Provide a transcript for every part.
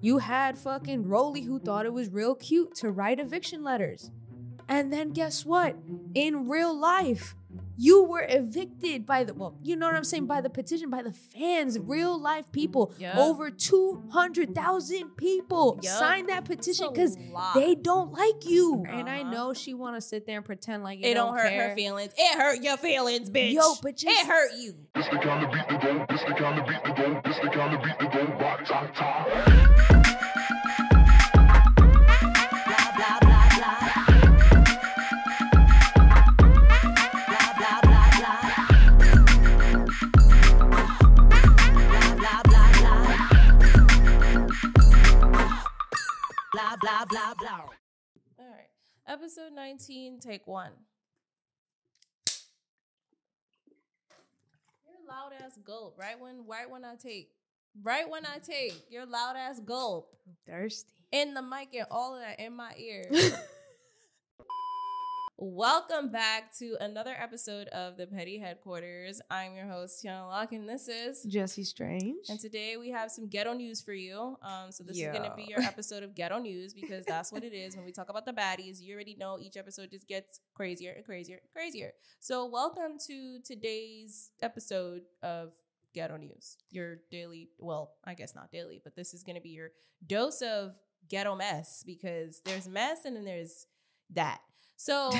You had fucking Rolly who thought it was real cute to write eviction letters. And then guess what? In real life, you were evicted by you know what I'm saying? By the petition, by the fans, real life people. Yep. Over 200,000 people signed that petition because they don't like you. And I know she want to sit there and pretend like it don't hurt her feelings. It hurt your feelings, bitch. Yo, but just... It hurt you. This the kind of beat to go. This the kind of beat to go. This the kind of beat to go. Rock, top, top. Blah, blah, blah. All right. Episode 19, take 1. Your loud ass gulp. Right when I take your loud ass gulp. I'm thirsty. In the mic and all of that in my ear. Welcome back to another episode of the Petty Headquarters. I'm your host, Tiana Locke, and this is Jesse Strange. And today we have some ghetto news for you. So this is going to be your episode of ghetto news because that's what it is. When we talk about the baddies, you already know each episode just gets crazier and crazier and crazier. So welcome to today's episode of ghetto news. Your daily, well, I guess not daily, but this is going to be your dose of ghetto mess because there's mess and then there's that. So,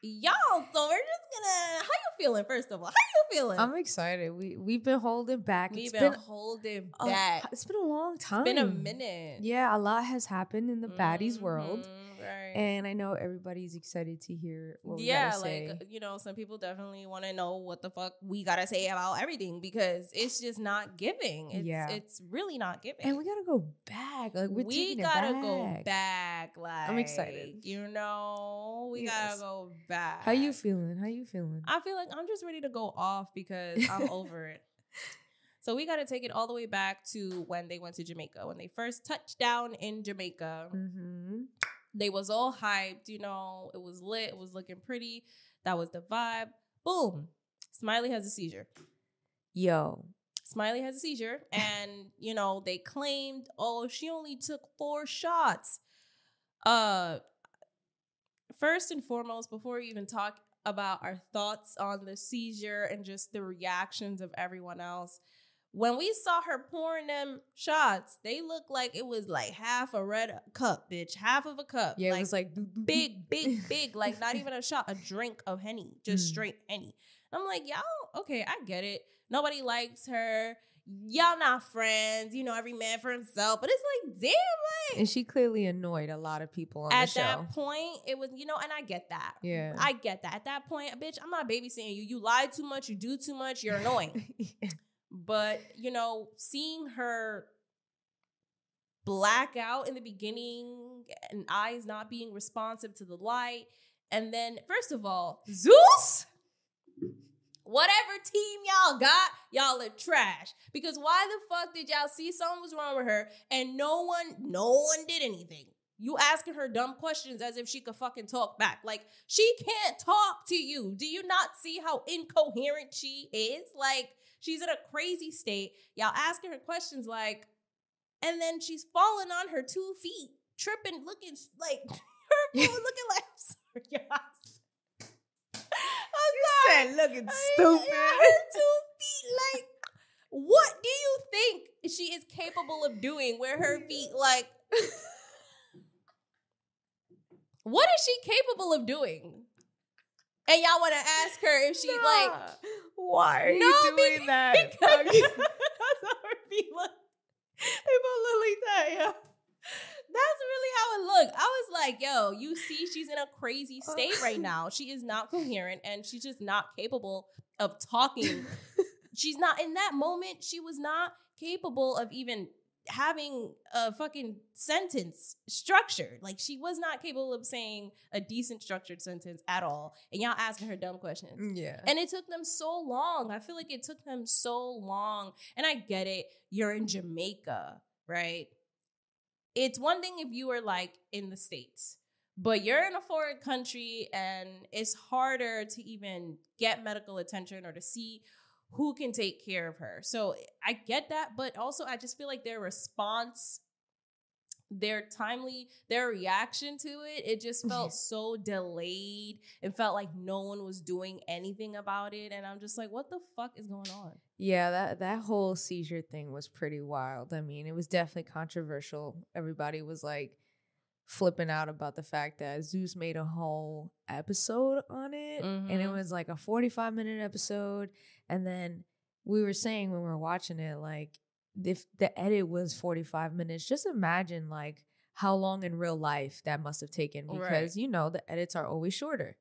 y'all, so we're just gonna, how you feeling, first of all? How you feeling? I'm excited. We've been holding back. We've been holding back. It's been a long time. It's been a minute. Yeah, a lot has happened in the baddies world. Right. And I know everybody's excited to hear what we gotta say. Like, you know, some people definitely want to know what the fuck we gotta say about everything because it's just not giving. It's really not giving. And we gotta go back. Like, we gotta go back. Like, I'm excited. You know, we gotta go back. How you feeling? I feel like I'm just ready to go off because I'm over it. So we got to take it all the way back to when they went to Jamaica. When they first touched down in Jamaica, they was all hyped. You know, it was lit. It was looking pretty. That was the vibe. Boom. Smiley has a seizure. Smiley has a seizure. And, you know, they claimed, oh, she only took 4 shots. First and foremost, before we even talk about our thoughts on the seizure and just the reactions of everyone else, when we saw her pouring them shots, they looked like it was like half a red cup, bitch. Half of a cup. Yeah, like, it was like big. Like not even a shot, a drink of Henny. Just straight Henny. I'm like, y'all, okay, I get it. Nobody likes her. Y'all not friends. You know, every man for himself. But it's like, damn, like. And she clearly annoyed a lot of people on the show. At that point, it was, you know, and I get that. Yeah. I get that. At that point, bitch, I'm not babysitting you. You lie too much. You do too much. You're annoying. But, you know, seeing her black out in the beginning and eyes not being responsive to the light. And then, first of all, Zeus, whatever team y'all got, y'all are trash. Because why the fuck did y'all see something was wrong with her and no one did anything? You asking her dumb questions as if she could fucking talk back. Like, she can't talk to you. Do you not see how incoherent she is? Like, she's in a crazy state. Y'all asking her questions like, and then she's falling on her 2 feet, tripping, looking like, her food looking like, I'm sorry, I'm sorry. Looking stupid. Yeah, her 2 feet, like, what do you think she is capable of doing where her feet, like, what is she capable of doing? And y'all want to ask her if she, like... Why are you doing that? Because that's how her feet look. They both look like that, yeah. That's really how it looked. I was like, yo, you see she's in a crazy state right now. She is not coherent, and she's just not capable of talking. She's not, in that moment, she was not capable of even having a fucking sentence structured. Like, she was not capable of saying a decent structured sentence at all. And y'all asking her dumb questions. Yeah. And it took them so long. I feel like it took them so long. And I get it. You're in Jamaica, right? It's one thing if you were like in the States, but you're in a foreign country and it's harder to even get medical attention or to see who can take care of her. So I get that, but also I just feel like their response, their reaction to it just felt so delayed. It felt like no one was doing anything about it. And I'm just like, what the fuck is going on? Yeah, that whole seizure thing was pretty wild. I mean, it was definitely controversial. Everybody was like flipping out about the fact that Zeus made a whole episode on it. And it was like a 45-minute episode. And then we were saying when we were watching it, like, if the edit was 45 minutes, just imagine like how long in real life that must have taken, because you know the edits are always shorter.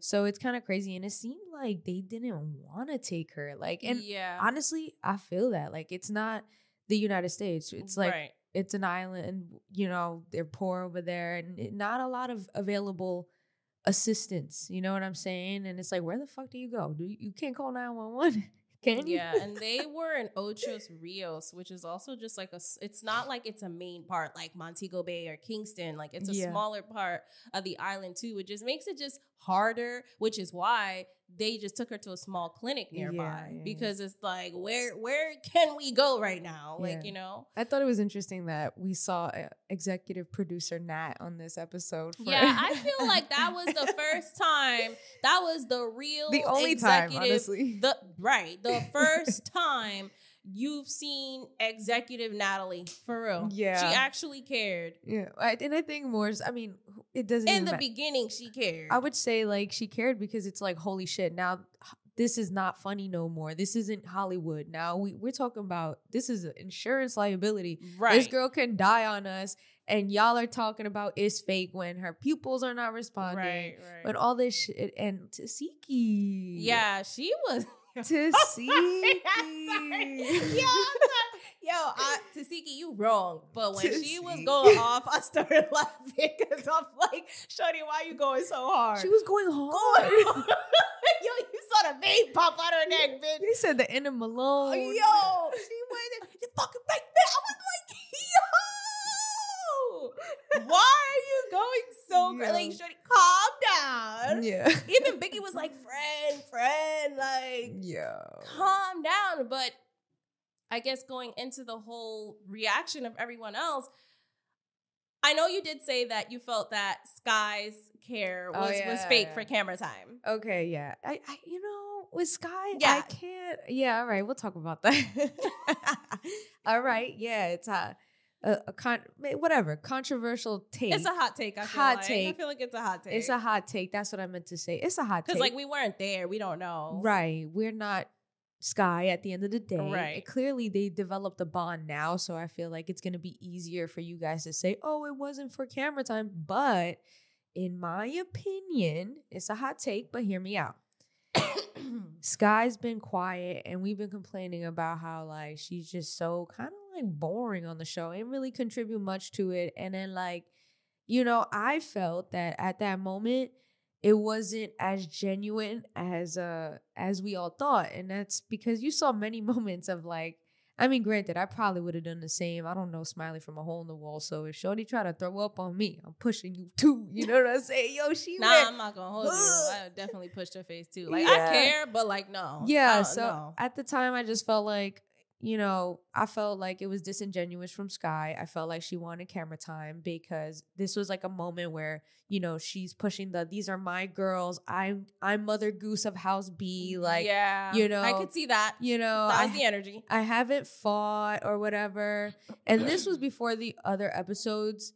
So it's kind of crazy, and it seemed like they didn't want to take her. Like, and honestly, I feel that like it's not the United States. It's like it's an island, you know, they're poor over there, and not a lot of available assistance. You know what I'm saying? And it's like, where the fuck do you go? You can't call 911? Can you? Yeah, and they were in Ochos Rios, which is also just like it's not like it's a main part like Montego Bay or Kingston. Like it's a smaller part of the island too, which just makes it just harder, which is why they just took her to a small clinic nearby because it's like, where can we go right now? Like, you know? I thought it was interesting that we saw executive producer Nat on this episode. I feel like that was the first time. That was the only time, honestly. The first time you've seen executive Natalie, for real. Yeah. She actually cared. Yeah. And I think more, I mean, it doesn't in the beginning, she cared. I would say like she cared because it's like, holy shit, now this is not funny no more. This isn't Hollywood. Now we're talking about, this is an insurance liability. Right. This girl can die on us, and y'all are talking about it's fake when her pupils are not responding. Right. But all this shit, and Tasiki. Yeah, she was... Tasiki. Tasiki, you wrong. But when she was going off, I started laughing because I'm like, shorty, why you going so hard? She was going hard. Yo, you saw the vein pop out her neck, bitch. You said the end of Malone. Yo, she went, you fucking fake bitch. I was like, yo, why are you going so crazy? Like, shorty, calm down. Yeah. Even Biggie was like, friend, like, calm down. But I guess going into the whole reaction of everyone else, I know you did say that you felt that Sky's care was fake for camera time. Okay, yeah. I you know, with Sky, I can't. Yeah, all right, we'll talk about that. All right, yeah, it's whatever, controversial take. It's a hot take. I feel like it's a hot take. It's a hot take. That's what I meant to say. It's a hot take. Because like we weren't there. We don't know. Right. We're not Sky at the end of the day. Right. Clearly they developed a bond now, so I feel like it's going to be easier for you guys to say, oh, it wasn't for camera time. But in my opinion, it's a hot take, but hear me out. Sky's been quiet, and we've been complaining about how like she's just so kind of like boring on the show, ain't really contribute much to it. And then like, you know, I felt that at that moment it wasn't as genuine as we all thought. And that's because you saw many moments of like, I mean, granted, I probably would have done the same. I don't know Smiley from a hole in the wall. So if Shorty try to throw up on me, I'm pushing you too. You know what I'm saying? Yo, I'm not gonna hold you. I definitely pushed her face too. Like I care, but like no. Yeah. So at the time, I just felt like, you know, I felt like it was disingenuous from Sky. I felt like she wanted camera time because this was like a moment where, you know, she's pushing these are my girls. I'm Mother Goose of House B. Like, you know, I could see that. You know, that was the energy. I haven't fought or whatever. And this was before the other episodes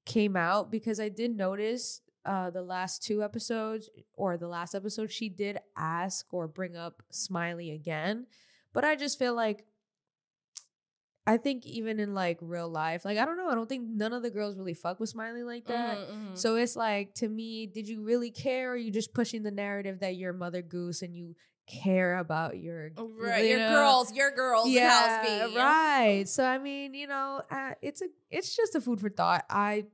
came out, because I did notice the last two episodes, or the last episode, she did ask or bring up Smiley again. But I just feel like, I think even in like real life, like, I don't know, I don't think none of the girls really fuck with Smiley like that. So it's like, to me, did you really care, or are you just pushing the narrative that you're Mother Goose and you care about your girls in House B. Right. So I mean, you know, it's just a food for thought. I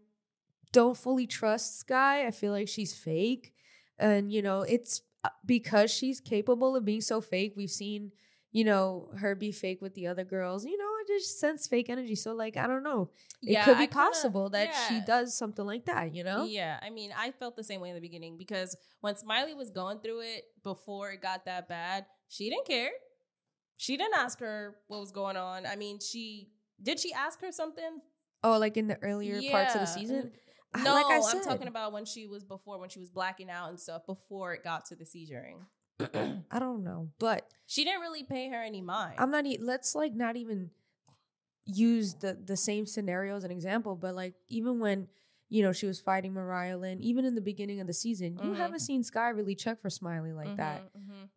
don't fully trust Sky. I feel like she's fake, and you know, it's because she's capable of being so fake. We've seen, you know, her be fake with the other girls. You know, I just sense fake energy. So, like, I don't know. It could be possible that she does something like that, you know? Yeah. I mean, I felt the same way in the beginning, because when Smiley was going through it before it got that bad, she didn't care. She didn't ask her what was going on. I mean, did she ask her something? Oh, like in the earlier parts of the season? No, like I said, I'm talking about when she was blacking out and stuff before it got to the seizuring. I don't know, but she didn't really pay her any mind. I'm not. Let's like not even use the same scenario as an example, but like even when she was fighting Mariah Lynn, even in the beginning of the season, you haven't seen Sky really check for Smiley like that.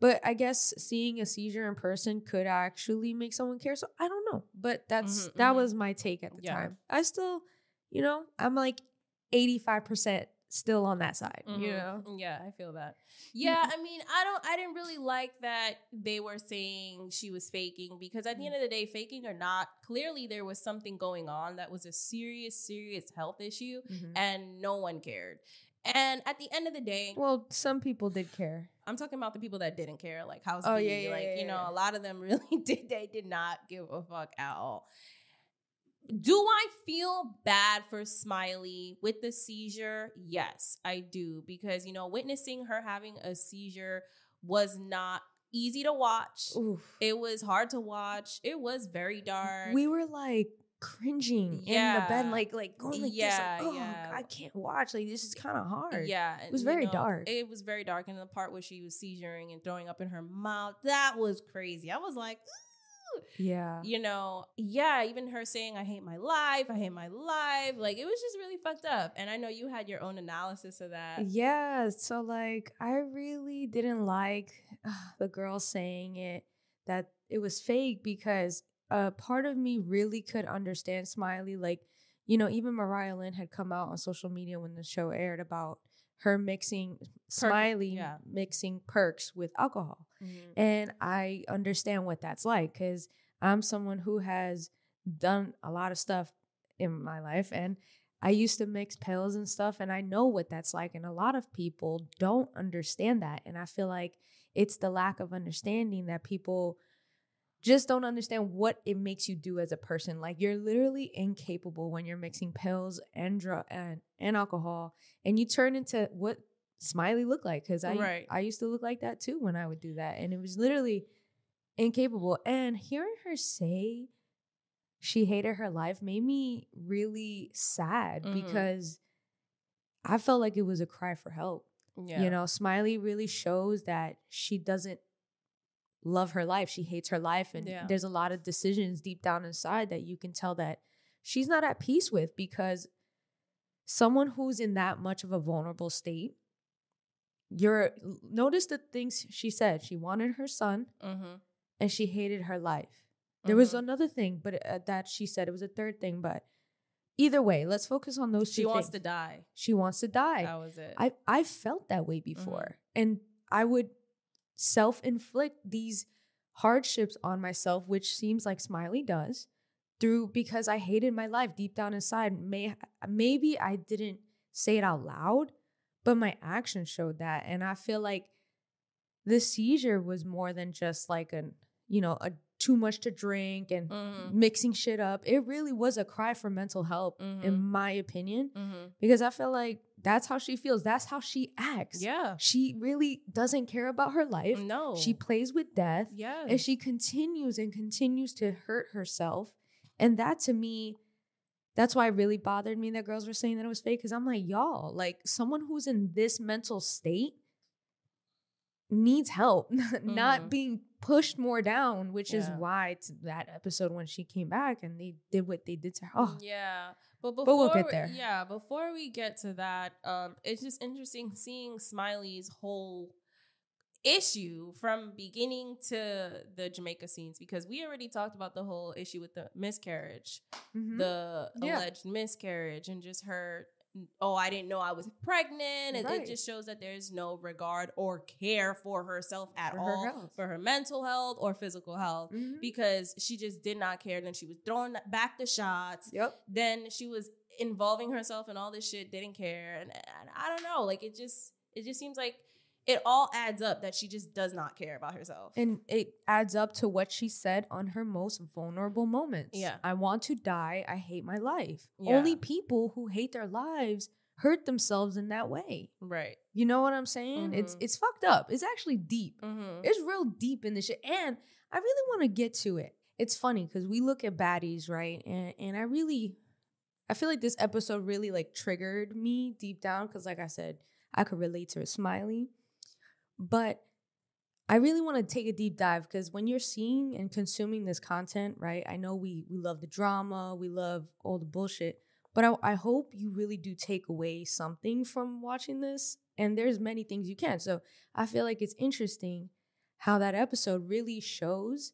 But I guess seeing a seizure in person could actually make someone care. So I don't know, but that was my take at the time. I still, I'm like 85% still on that side, Yeah, I feel that. Yeah, I mean, I didn't really like that they were saying she was faking, because at the end of the day, faking or not, clearly there was something going on that was a serious health issue, and no one cared. And at the end of the day, well, some people did care. I'm talking about the people that didn't care, like House B. A lot of them really did not give a fuck at all. Do I feel bad for Smiley with the seizure? Yes, I do. Because, witnessing her having a seizure was not easy to watch. Oof. It was hard to watch. It was very dark. We were like cringing in the bed, like going like this. Like, I can't watch. Like, this is kind of hard. Yeah. It was very dark. It was very dark. And the part where she was seizuring and throwing up in her mouth, that was crazy. I was like, yeah. Even her saying, I hate my life. Like, it was just really fucked up. And I know you had your own analysis of that. Yeah. So, like, I really didn't like the girl saying that it was fake, because part of me really could understand Smiley. Like, even Mariah Lynn had come out on social media when the show aired about her mixing perks with alcohol. And I understand what that's like, because I'm someone who has done a lot of stuff in my life, and I used to mix pills and stuff, and I know what that's like. And a lot of people don't understand that. And I feel like it's the lack of understanding that people just don't understand what it makes you do as a person. Like, you're literally incapable when you're mixing pills and and alcohol, and you turn into what Smiley looked like, because I used to look like that too when I would do that, and it was literally incapable. And hearing her say she hated her life made me really sad, because I felt like it was a cry for help. Smiley really shows that she doesn't love her life. She hates her life, and there's a lot of decisions deep down inside that you can tell that she's not at peace with, because someone who's in that much of a vulnerable state, notice the things she said. She wanted her son, and she hated her life. There was another thing, but that she said, it was a third thing. But either way, let's focus on those two things. She wants to die. She wants to die. That was it. I felt that way before, and I would self-inflict these hardships on myself, which seems like Smiley does, because I hated my life deep down inside. Maybe I didn't say it out loud, but my actions showed that. And I feel like the seizure was more than just like a too much to drink and mixing shit up. It really was a cry for mental health, in my opinion, because I feel like that's how she feels. That's how she acts. Yeah. She really doesn't care about her life. No. She plays with death. Yeah. And she continues to hurt herself. And that, to me, that's why it really bothered me that girls were saying that it was fake, because I'm like, y'all, like, someone who's in this mental state needs help, not being pushed more down, which is why that episode when she came back and they did what they did to her. Oh. Yeah. But we'll get there. Yeah, before we get to that, it's just interesting seeing Smiley's whole issue from beginning to the Jamaica scenes, because we already talked about the whole issue with the miscarriage, the alleged miscarriage, and just her, I didn't know I was pregnant. And it just shows that there's no regard or care for herself at all, for her mental health or physical health, because she just did not care. Then she was throwing back the shots. Then she was involving herself in all this shit, didn't care. And I don't know, like, it just seems like it all adds up that she just does not care about herself. And it adds up to what she said on her most vulnerable moments. Yeah. I want to die. I hate my life. Yeah. Only people who hate their lives hurt themselves in that way. Right. You know what I'm saying? It's fucked up. It's actually deep. It's real deep in this shit. And I really want to get to it. It's funny because we look at baddies, right? And I feel like this episode really like triggered me deep down because, like I said, I could relate to Smiley. But I really want to take a deep dive because when you're seeing and consuming this content, right? I know we love the drama, we love all the bullshit, but I hope you really do take away something from watching this. And there's many things you can. So I feel like it's interesting how that episode really shows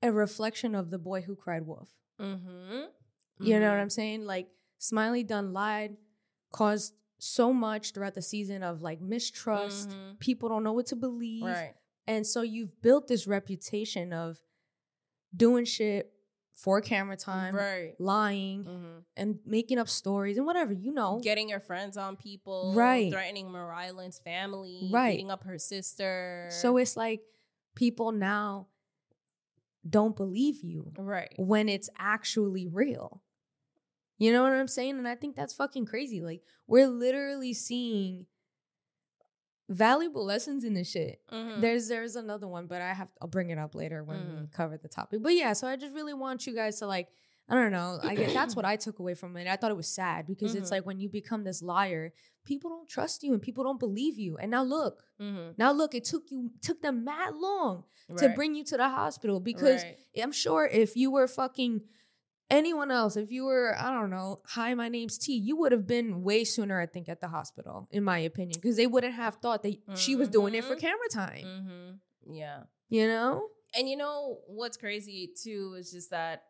a reflection of the boy who cried wolf. Mm-hmm. You know what I'm saying? Like, Smiley done lied, caused so much throughout the season of like mistrust. People don't know what to believe. Right. And so you've built this reputation of doing shit for camera time, right, lying, and making up stories and whatever, you know. Getting your friends on people, right, threatening Mariah family, right, beating up her sister. So it's like people now don't believe you, right, when it's actually real. You know what I'm saying? And I think that's fucking crazy. Like, we're literally seeing valuable lessons in this shit. There's another one, but I'll bring it up later when we cover the topic. But yeah, so I just really want you guys to, like, I don't know. I guess that's what I took away from it. I thought it was sad because it's like when you become this liar, people don't trust you and people don't believe you. And now look, it took them mad long to bring you to the hospital because I'm sure if you were fucking anyone else, if you were, I don't know, hi, my name's T, you would have been way sooner, I think, at the hospital, in my opinion, because they wouldn't have thought that she was doing it for camera time. Yeah. You know? And you know what's crazy, too, is just that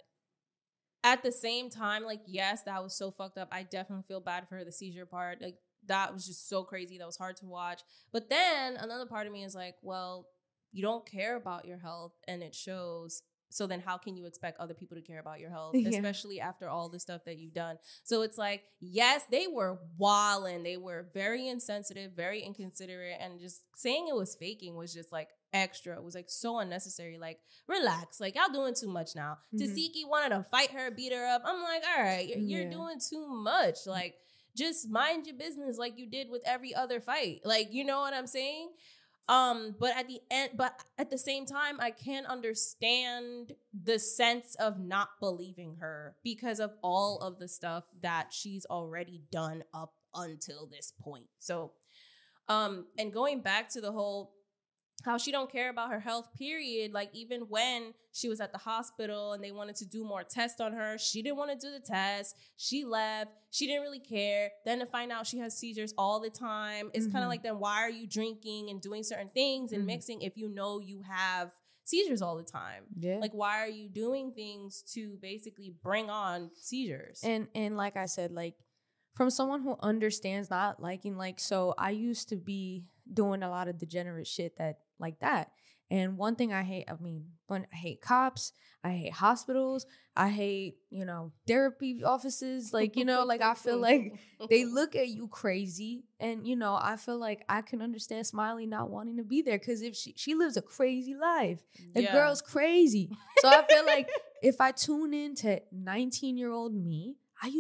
at the same time, like, yes, that was so fucked up. I definitely feel bad for her, the seizure part. Like, that was just so crazy. That was hard to watch. But then another part of me is like, well, you don't care about your health, and it shows. So then how can you expect other people to care about your health, especially after all the stuff that you've done? So it's like, yes, they were wilding. They were very insensitive, very inconsiderate. And just saying it was faking was just like extra. It was like so unnecessary. Like, relax. Like, y'all doing too much now. Tasiki wanted to fight her, beat her up. I'm like, all right, you're doing too much. Like, just mind your business like you did with every other fight. Like, you know what I'm saying? But at the same time, I can understand the sense of not believing her because of all of the stuff that she's already done up until this point. So, and going back to the whole how she don't care about her health, period. Like, even when she was at the hospital and they wanted to do more tests on her, she didn't want to do the test. She left. She didn't really care. Then to find out she has seizures all the time, it's kind of like, then why are you drinking and doing certain things and mixing if you know you have seizures all the time? Yeah. Like, why are you doing things to basically bring on seizures? And like I said, like, from someone who understands not liking, like, so I used to be doing a lot of degenerate shit like that. And one thing I hate, I hate cops, I hate hospitals, I hate, therapy offices. Like, like, I feel like they look at you crazy. And, I feel like I can understand Smiley not wanting to be there because if she lives a crazy life. The girl's crazy. So I feel like if I tune into 19-year-old me, I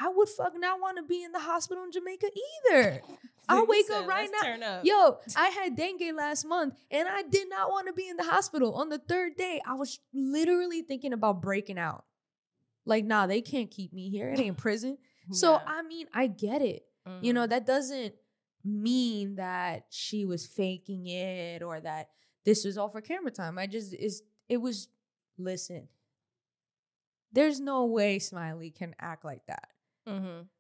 would not want to be in the hospital in Jamaica either. I wake up right now. Yo, I had dengue last month and I did not want to be in the hospital. On the third day, I was literally thinking about breaking out. Like, nah, they can't keep me here. It ain't prison. So, I get it. That doesn't mean that she was faking it or that this was all for camera time. Listen. There's no way Smiley can act like that.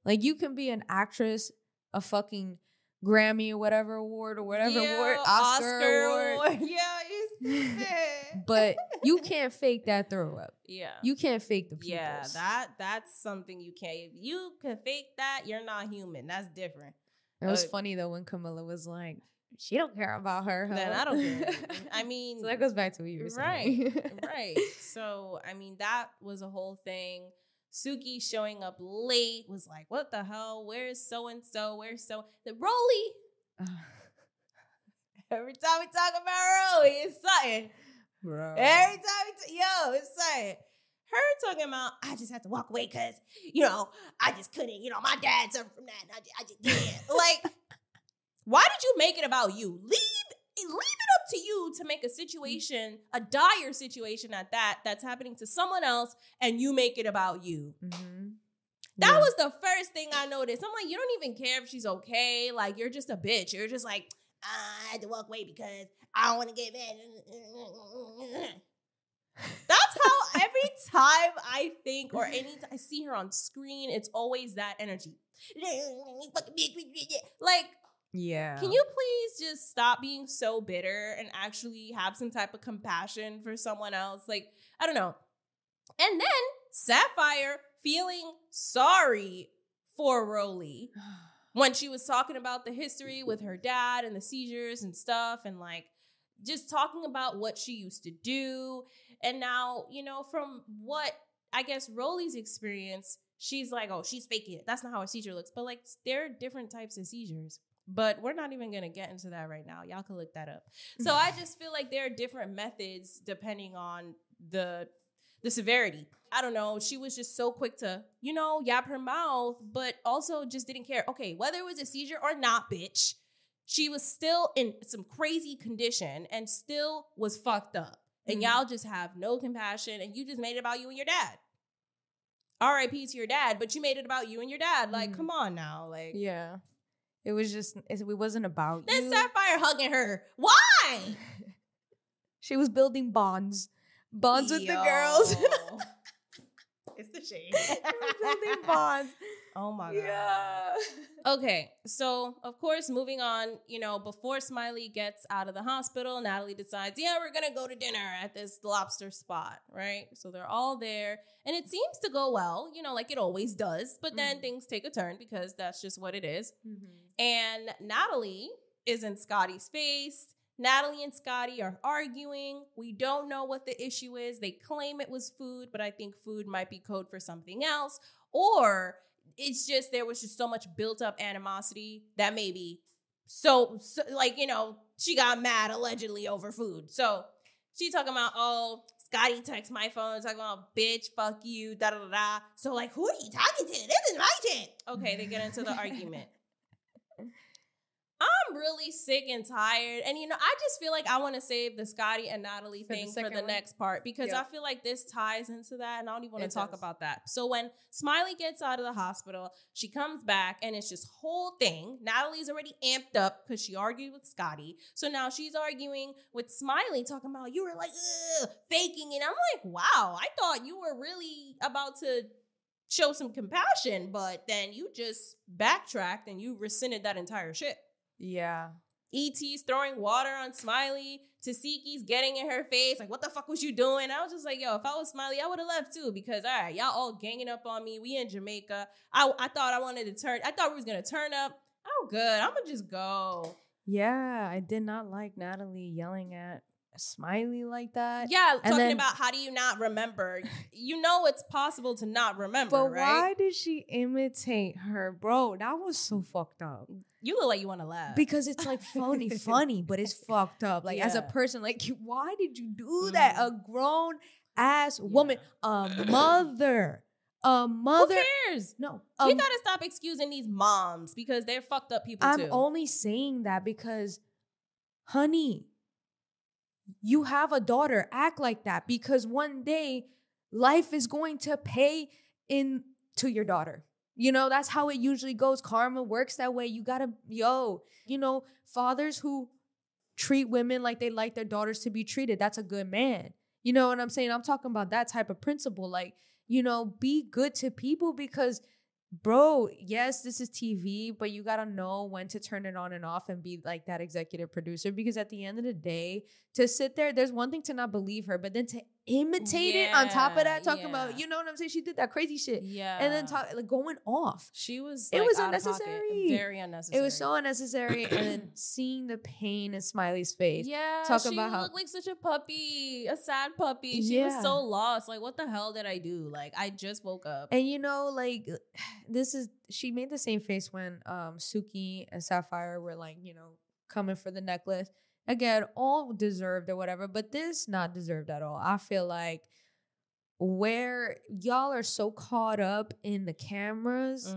Like, you can be an actress, a fucking Grammy or whatever award, Oscar award. But you can't fake that throw up. Yeah. You can't fake the pupils. Yeah, that's something you can't. If you can fake that, you're not human. That's different. It was funny though when Camilla was like, she don't care about her. Then I don't care. So that goes back to what you were saying. Right. So, that was a whole thing. Suki showing up late was like, what the hell? Where's so-and-so? The Rolly. Every time we talk about Rolly, it's something. Bro. Every time it's something. Her talking about, I just had to walk away because, I just couldn't, my dad suffered from that. And I just did. Like, why did you make it about you? Leave leave it up to you to make a situation, a dire situation at that's happening to someone else, and you make it about you. Mm-hmm. That was the first thing I noticed. I'm like, you don't even care if she's okay. Like, you're just a bitch. You're just like, I had to walk away because I don't want to get mad. That's how every time I think or anytime I see her on screen, it's always that energy. Like, yeah. Can you please just stop being so bitter and actually have some type of compassion for someone else? Like, I don't know. And then Sapphire feeling sorry for Rolly when she was talking about the history with her dad and the seizures and stuff, and like just talking about what she used to do. And now, you know, from what I guess Rolly's experience, she's like, oh, she's faking it. That's not how a seizure looks. But like, there are different types of seizures. But we're not even going to get into that right now. Y'all can look that up. So I just feel like there are different methods depending on the severity. I don't know. She was just so quick to, you know, yap her mouth, but also just didn't care. Okay, whether it was a seizure or not, bitch, she was still in some crazy condition and still was fucked up. And y'all just have no compassion, and you just made it about you and your dad. R.I.P. to your dad, but you made it about you and your dad. Like, come on now. Like, yeah. It was just, it wasn't about then you. Sapphire hugging her. Why? She was building bonds. Bonds with the girls. It's the shade. Building bonds. Oh my God. Yeah. Okay, so of course, moving on, you know, before Smiley gets out of the hospital, Natalie decides, yeah, we're gonna go to dinner at this lobster spot, right? So they're all there, and it seems to go well, you know, like it always does, but then things take a turn because that's just what it is. And Natalie is in Scotty's face. Natalie and Scotty are arguing. We don't know what the issue is. They claim it was food, but I think food might be code for something else. Or it's just there was just so much built up animosity that maybe so like, you know, she got mad allegedly over food. So she talking about, oh, Scotty texts my phone talking about, bitch, fuck you, da da da da. So like, who are you talking to? This is my shit. Okay, they get into the argument. I'm really sick and tired. And, you know, I just feel like I want to save the Scotty and Natalie thing for the next part because I feel like this ties into that and I don't even want to talk about that. So when Smiley gets out of the hospital, she comes back and it's just whole thing. Natalie's already amped up because she argued with Scotty. So now she's arguing with Smiley talking about, you were like, faking it. I'm like, wow, I thought you were really about to show some compassion, but then you just backtracked and you rescinded that entire shit. Yeah. E.T.'s throwing water on Smiley. Tasiki's getting in her face. Like, what the fuck was you doing? I was just like, yo, if I was Smiley, I would have left too. Because, all right, y'all all ganging up on me. We in Jamaica. I thought I wanted to turn. I thought we was going to turn up. I'm good. I'm going to just go. Yeah, I did not like Natalie yelling at Smiley like that. Yeah, talking about how do you not remember? You know it's possible to not remember, but right? Why did she imitate her? Bro, that was so fucked up. You look like you want to laugh. Because it's like funny, but it's fucked up. Like as a person, like why did you do that? A grown ass woman, a mother. Who cares? No. You gotta stop excusing these moms because they're fucked up people too. I'm only saying that because, honey, you have a daughter. Act like that because one day life is going to pay into your daughter. You know, that's how it usually goes. Karma works that way. You gotta, you know, fathers who treat women like they like their daughters to be treated. That's a good man. You know what I'm saying? I'm talking about that type of principle. Like, you know, be good to people because, bro, yes, this is TV, but you gotta know when to turn it on and off and be like that executive producer because at the end of the day, to sit there's one thing to not believe her, but then to imitate it on top of that, talking about, you know what I'm saying? She did that crazy shit. Yeah. And then going off. She was it was unnecessary. Very unnecessary. It was so unnecessary. And then seeing the pain in Smiley's face. Yeah. Talking about how looked like such a puppy, a sad puppy. She was so lost. Like, what the hell did I do? Like, I just woke up. And you know, like she made the same face when Suki and Sapphire were like, you know, coming for the necklace. Again, all deserved or whatever, but this not deserved at all. I feel like where y'all are so caught up in the cameras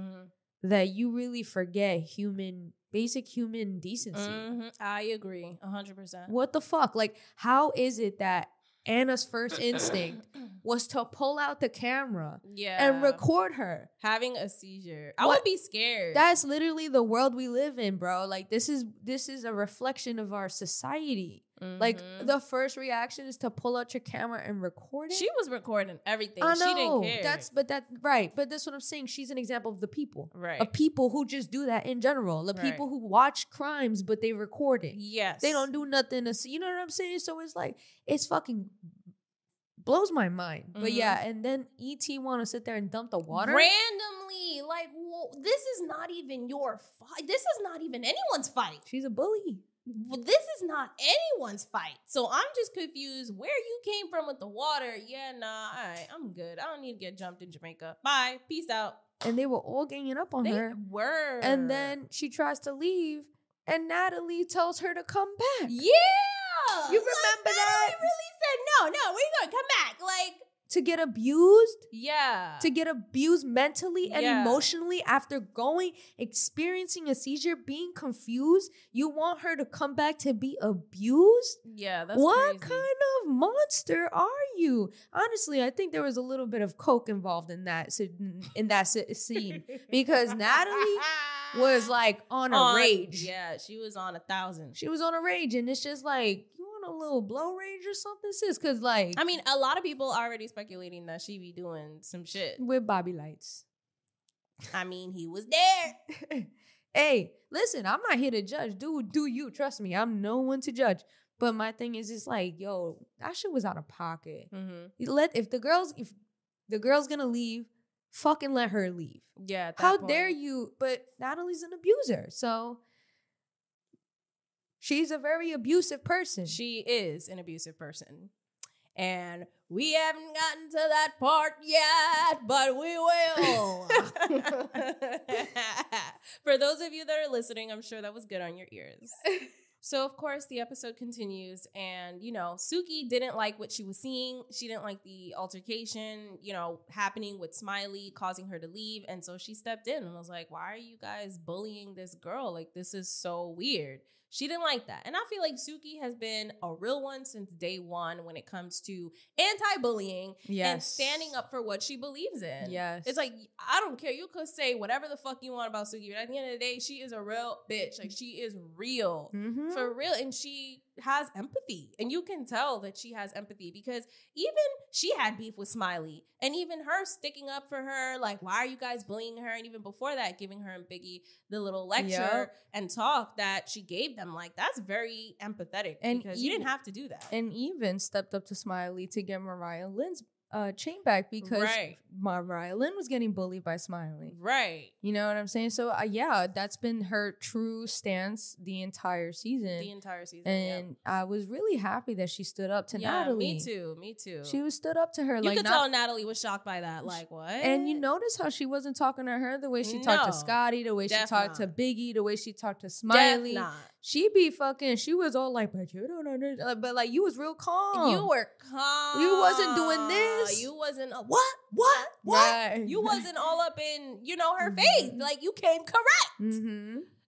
that you really forget human basic human decency. I agree 100%. What the fuck? Like, how is it that Anna's first instinct was to pull out the camera and record her having a seizure? I would be scared. That's literally the world we live in, bro. Like, this is a reflection of our society. Like, the first reaction is to pull out your camera and record it. She was recording everything. I know. She didn't care. But that's what I'm saying. She's an example of the people. Right. Of people who just do that in general. The people who watch crimes, but they record it. Yes. They don't do nothing to see. You know what I'm saying? So it's like, it's fucking blows my mind. But yeah, and then E.T. want to sit there and dump the water? Randomly. Like, whoa, this is not even your fight. This is not even anyone's fight. She's a bully. Well, this is not anyone's fight. So I'm just confused where you came from with the water. Yeah, nah, all right, I'm good. I don't need to get jumped in Jamaica. Bye. Peace out. And they were all ganging up on her. They were. And then she tries to leave, and Natalie tells her to come back. Yeah. You remember that? Natalie really said, no, we're going to come back. Like, to get abused? Yeah. To get abused mentally and emotionally after experiencing a seizure, being confused. You want her to come back to be abused? Yeah, that's what crazy. kind of monster are you? Honestly, I think there was a little bit of coke involved in that scene because Natalie was like on a rage. Yeah, she was on 1,000. She was on a rage, and it's just like, you want a little blow rage or something, sis? Because like, I mean, a lot of people already speculating that she be doing some shit with Bobby Lights. I mean, he was there. Hey, listen, I'm not here to judge. Do you trust me? I'm no one to judge. But my thing is, it's like, yo, that shit was out of pocket. If the girl's gonna leave, fucking let her leave. Yeah. How dare you? But Natalie's an abuser, so she's a very abusive person. She is an abusive person. And we haven't gotten to that part yet, but we will. For those of you that are listening, I'm sure that was good on your ears. So, of course, the episode continues. And, Suki didn't like what she was seeing. She didn't like the altercation, happening with Smiley, causing her to leave. And so she stepped in and was like, why are you guys bullying this girl? Like, this is so weird. She didn't like that. And I feel like Suki has been a real one since day one when it comes to anti-bullying and standing up for what she believes in. Yes. It's like, I don't care. You could say whatever the fuck you want about Suki, but at the end of the day, she is a real bitch. Like, she is real. For real. And she has empathy. And you can tell that she has empathy because even she had beef with Smiley. And even her sticking up for her, like, why are you guys bullying her? And even before that, giving her and Biggie the little lecture and talk that she gave them. Like, that's very empathetic because you didn't have to do that. And even stepped up to Smiley to get Mariah Lynn's chain back because Mariah Lynn was getting bullied by Smiley. Right. You know what I'm saying? So, that's been her true stance the entire season. And I was really happy that she stood up to Natalie. Me too. She was stood up to her. You could tell Natalie was shocked by that. Like, what? And you notice how she wasn't talking to her the way she talked to Scotty, the way she talked to Biggie, the way she talked to Smiley. She was all like, but you don't understand. But like, you was real calm. You were calm. You wasn't doing this. You wasn't, what? Right. You wasn't all up in, her face. Like, you came correct.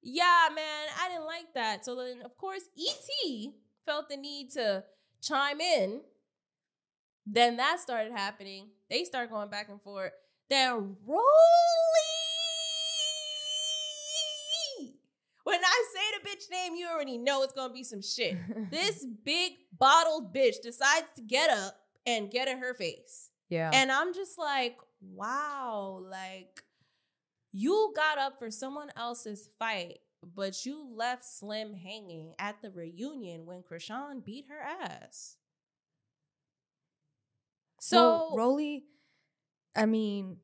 Yeah, man, I didn't like that. So then, of course, E.T. felt the need to chime in. Then that started happening. They start going back and forth. Then Rolly. When I say the bitch name, you already know it's going to be some shit. This big bottled bitch decides to get up and get in her face. Yeah. And I'm just like, wow, like, you got up for someone else's fight, but you left Slim hanging at the reunion when Krishan beat her ass. So, Rolly, I mean,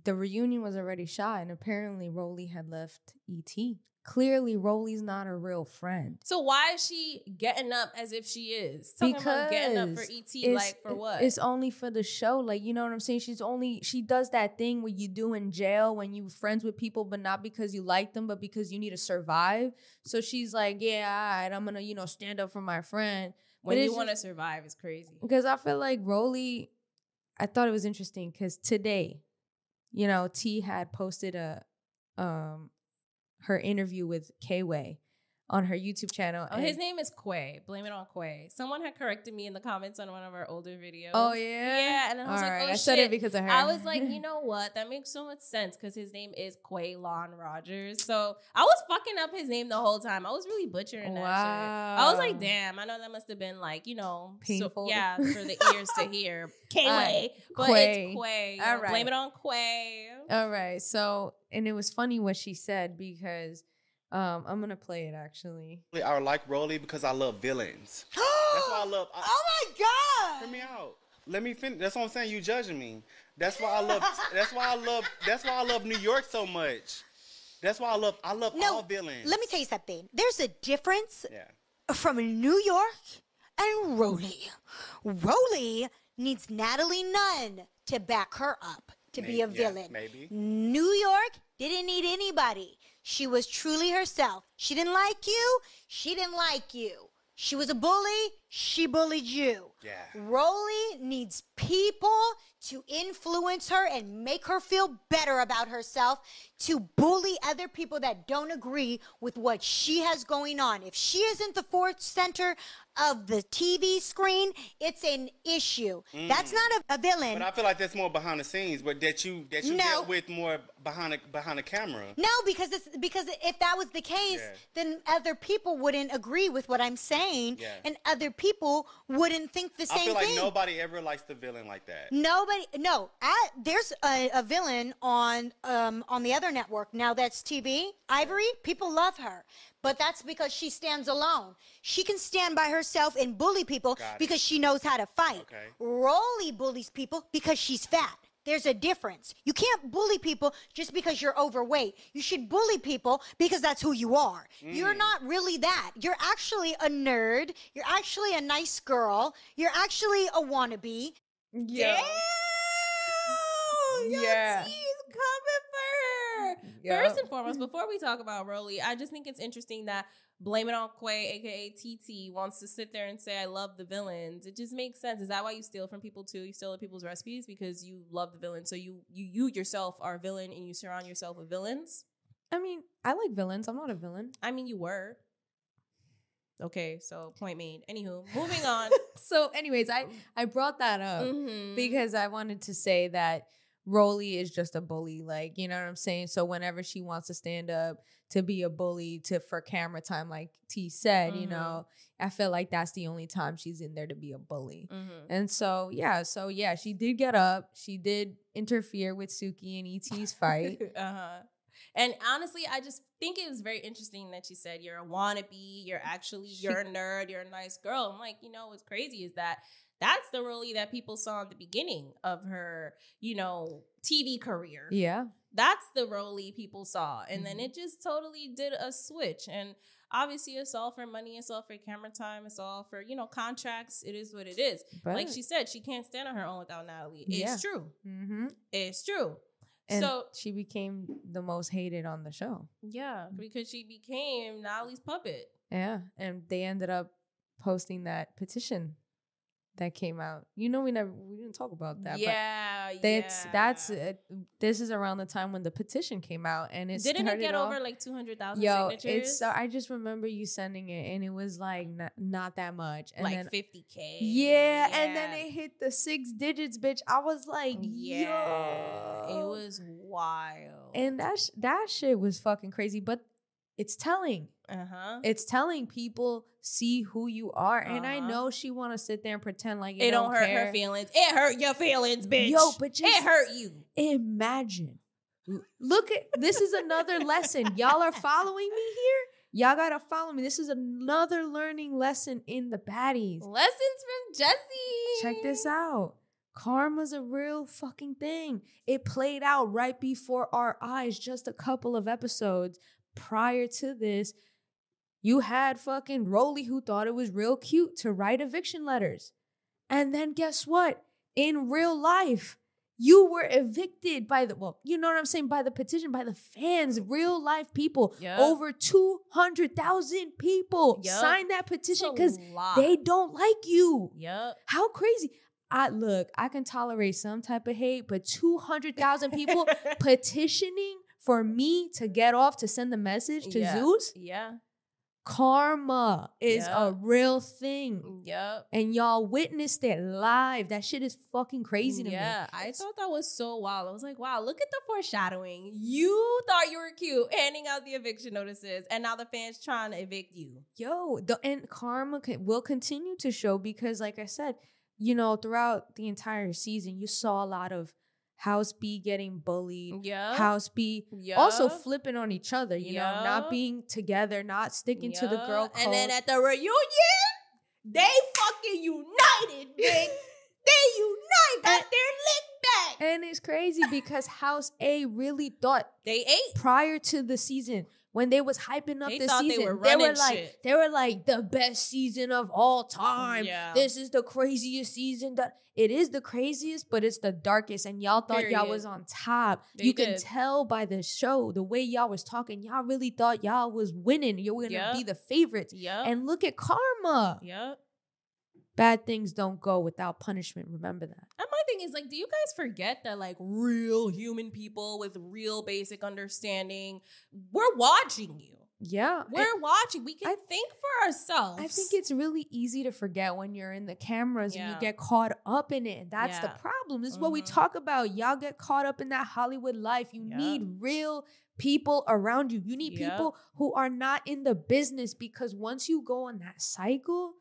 the reunion was already shot, and apparently Rolly had left E.T. Clearly, Rolly's not a real friend. So why is she getting up as if she is? Talking about getting up for E.T. like for what? It's only for the show. Like, you know what I'm saying? She does that thing where you do in jail when you friends with people, but not because you like them, but because you need to survive. So she's like, yeah, all right, I'm going to, stand up for my friend. When you want to survive, it's crazy. Because I feel like Rolly, I thought it was interesting because today, T had posted a her interview with K-Way on her YouTube channel. Oh, his name is Quay. Blame it on Quay. Someone had corrected me in the comments on one of our older videos. Oh, yeah? Yeah, and then I was like, oh, I shit. said it because of her. I was like, you know what? That makes so much sense because his name is Quaylon Rogers. So I was fucking up his name the whole time. I was really butchering that shit. I was like, damn, I know that must have been like, you know, painful. So, for the ears to hear. K-Way. But Quay. It's Quay. All right. Blame it on Quay. All right. So, and it was funny what she said because I'm going to play it actually. I like Rolly because I love villains. That's why I love. Oh my God! Hear me out. Let me finish. That's what I'm saying. You judging me. That's why I love. That's why I love New York so much. That's why I love all villains. Let me tell you something. There's a difference Yeah. from New York and Rolly. Rolly needs Natalie Nunn to back her up to be a villain. Maybe. New York didn't need anybody. She was truly herself. She didn't like you. She didn't like you. She was a bully. She bullied you. Yeah. Rolly needs people to influence her and make her feel better about herself, to bully other people that don't agree with what she has going on. If she isn't the fourth center of the TV screen, it's an issue. That's not a villain. But I feel like that's more behind the scenes, but that you dealt with more behind the camera. No, because if that was the case, then other people wouldn't agree with what I'm saying, and other people wouldn't think the same thing. I feel like nobody ever likes the villain like that. There's a villain on the other network now. That's TV. Ivory. People love her, but that's because she stands alone. She can stand by herself and bully people because she knows how to fight. Okay. Rolly bullies people because she's fat. There's a difference. You can't bully people just because you're overweight. You should bully people because that's who you are. You're not really that. You're actually a nerd. You're actually a nice girl. You're actually a wannabe. Yeah. Yeah. He's coming for her. Yep. First and foremost, before we talk about Rolly, I just think it's interesting that Blame It on Quay, aka TT, wants to sit there and say, I love the villains. It just makes sense. Is that why you steal from people too? You steal people's recipes because you love the villain. So you yourself are a villain and you surround yourself with villains? I mean, I like villains. I'm not a villain. I mean, you were. Okay, so point made. Anywho, moving on. So anyways, I brought that up because I wanted to say that Rolly is just a bully. Like, you know what I'm saying? So whenever she wants to stand up to be a bully for camera time, like T said, you know, I feel like that's the only time she's in there to be a bully. And so she did get up. She did interfere with Suki and E.T.'s fight. And honestly, I just think it was very interesting that she said, you're a wannabe, you're a nerd, you're a nice girl. I'm like, you know, what's crazy is that's the Rolly that people saw at the beginning of her, you know, TV career. Yeah. That's the Rolly people saw. And then it just totally did a switch. And obviously it's all for money. It's all for camera time. It's all for, you know, contracts. It is what it is. But like she said, she can't stand on her own without Natalie. It's true. It's true. And so she became the most hated on the show. Yeah, because she became Natalie's puppet. Yeah, and they ended up posting that petition that came out. You know, we didn't talk about that. Yeah, but this is around the time when the petition came out, and it didn't it get over like 200,000 signatures? I just remember you sending it, and it was like not that much, and like then 50K. Yeah, and then it hit the 6 digits, bitch. I was like, yo, it was wild, and that shit was fucking crazy, but. It's telling. It's telling people see who you are. And I know she want to sit there and pretend like it don't hurt her feelings. It hurt your feelings, bitch. Yo, but just it hurt you. Imagine. Look at this is another lesson. Y'all are following me here? Y'all gotta follow me. This is another learning lesson in the baddies. Lessons from Jessie. Check this out. Karma's a real fucking thing. It played out right before our eyes just a couple of episodes. Prior to this, you had fucking Rolly who thought it was real cute to write eviction letters. And then guess what? In real life, you were evicted by you know what I'm saying? By the petition, by the fans, real life people. Yep. Over 200,000 people signed that petition because they don't like you. Yep. How crazy. I can tolerate some type of hate, but 200,000 people petitioning for me to get off to send the message to Zeus, karma is a real thing. Yep. And y'all witnessed it live. That shit is fucking crazy to me. Yeah, I thought that was so wild. I was like, wow, look at the foreshadowing. You thought you were cute handing out the eviction notices, and now the fans trying to evict you. And karma will continue to show because, like I said, you know, throughout the entire season, you saw a lot of House B getting bullied. Yeah. House B also flipping on each other, you know, not being together, not sticking to the girl code. And then at the reunion, they fucking united, bitch. They unite, got their lick back. And it's crazy because House A really thought they ate prior to the season. When they was hyping up the season, they were like the best season of all time. Yeah. This is the craziest season. It is the craziest, but it's the darkest. And y'all thought y'all was on top. You can tell by the show, the way y'all was talking, y'all really thought y'all was winning. You were gonna be the favorites. And look at karma. Bad things don't go without punishment. Remember that. And my thing is, like, do you guys forget that, like, real human people with real basic understanding, we're watching you. Yeah. We're watching. We can think for ourselves. I think it's really easy to forget when you're in the cameras and you get caught up in it. And that's the problem. This is what we talk about. Y'all get caught up in that Hollywood life. You need real people around you. You need people who are not in the business, because once you go on that cycle,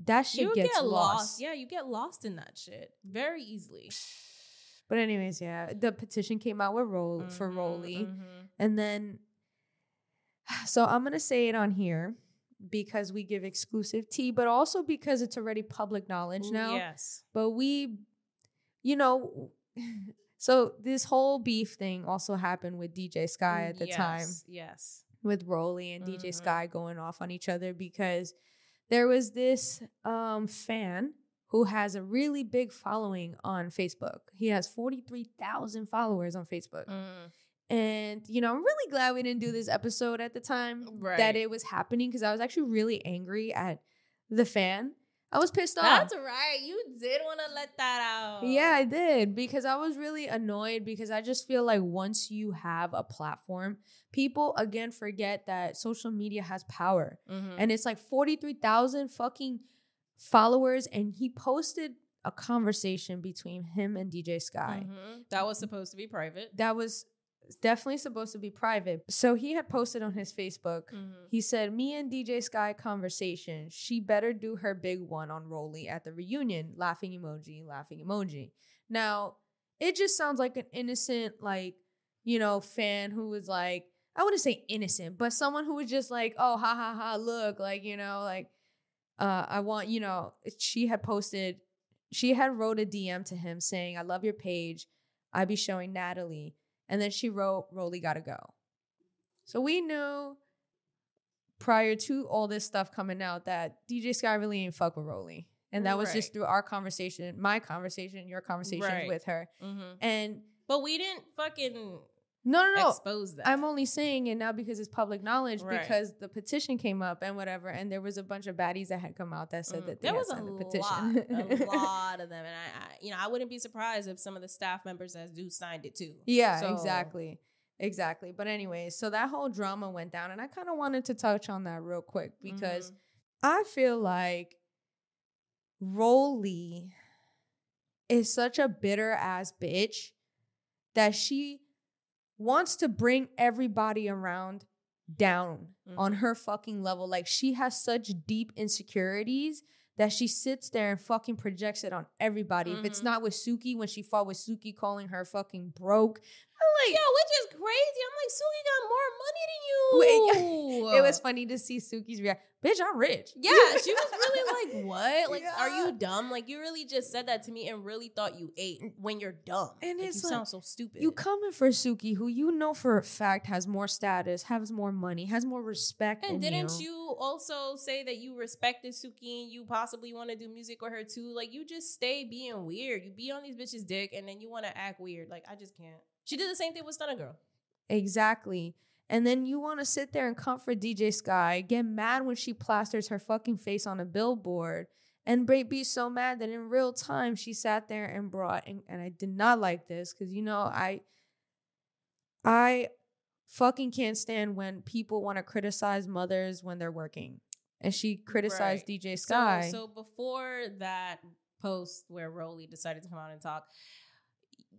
that shit gets lost. Yeah, you get lost in that shit very easily. But anyways, yeah, the petition came out with for Rolly. And then, so I'm going to say it on here because we give exclusive tea, but also because it's already public knowledge now. Yes. But we, you know, so this whole beef thing also happened with DJ Sky at the time. Yes. With Rolly and DJ Sky going off on each other because there was this fan who has a really big following on Facebook. He has 43,000 followers on Facebook. And, you know, I'm really glad we didn't do this episode at the time that it was happening, because I was actually really angry at the fan. I was pissed off. That's right. You did want to let that out. Yeah, I did, because I was really annoyed, because I just feel like once you have a platform, people again forget that social media has power. And it's like 43,000 fucking followers, and he posted a conversation between him and DJ Sky. That was supposed to be private. That was definitely supposed to be private. So he had posted on his Facebook, he said, "Me and DJ Sky conversation. She better do her big one on Rolly at the reunion. Laughing emoji, laughing emoji." Now, it just sounds like an innocent, like, you know, fan who was like, I wouldn't say innocent, but someone who was just like, oh, ha, ha, ha, look, like, you know, like, I want, you know, she had wrote a DM to him saying, "I love your page. I be showing Natalie." And then she wrote, "Rolly gotta go." So we knew prior to all this stuff coming out that DJ Sky really ain't fuck with Rolly. And that was just through our conversation, my conversation, your conversation with her. But we didn't fucking no expose that. I'm only saying it now because it's public knowledge, because the petition came up and whatever, and there was a bunch of baddies that had come out that said that there was a petition. a lot of them, and I you know, I wouldn't be surprised if some of the staff members as do signed it too. Yeah, exactly. But anyways, so that whole drama went down, and I kind of wanted to touch on that real quick because I feel like Rolly is such a bitter ass bitch that she wants to bring everybody around down on her fucking level. Like, she has such deep insecurities that she sits there and fucking projects it on everybody. If it's not with Suki, when she fought with Suki calling her fucking broke, I'm like, yo, which is crazy. I'm like, Suki got more money than you. It was funny to see Suki's reaction. Bitch, I'm rich. Yeah, she was really like, what? Like, are you dumb? Like, you really just said that to me and really thought you ate when you're dumb. And like, it's you sound so stupid. You coming for Suki, who you know for a fact has more status, has more money, has more respect and than didn't you also say that you respected Suki and you possibly want to do music with her too? Like, you just stay being weird. You be on these bitches' dick and then you want to act weird. Like, I just can't. She did the same thing with Stunner Girl. Exactly. And then you want to sit there and comfort DJ Sky, get mad when she plasters her fucking face on a billboard, and be so mad that in real time she sat there and brought, and I did not like this because, you know, I fucking can't stand when people want to criticize mothers when they're working. And she criticized DJ Sky. So before that post where Rolly decided to come out and talk,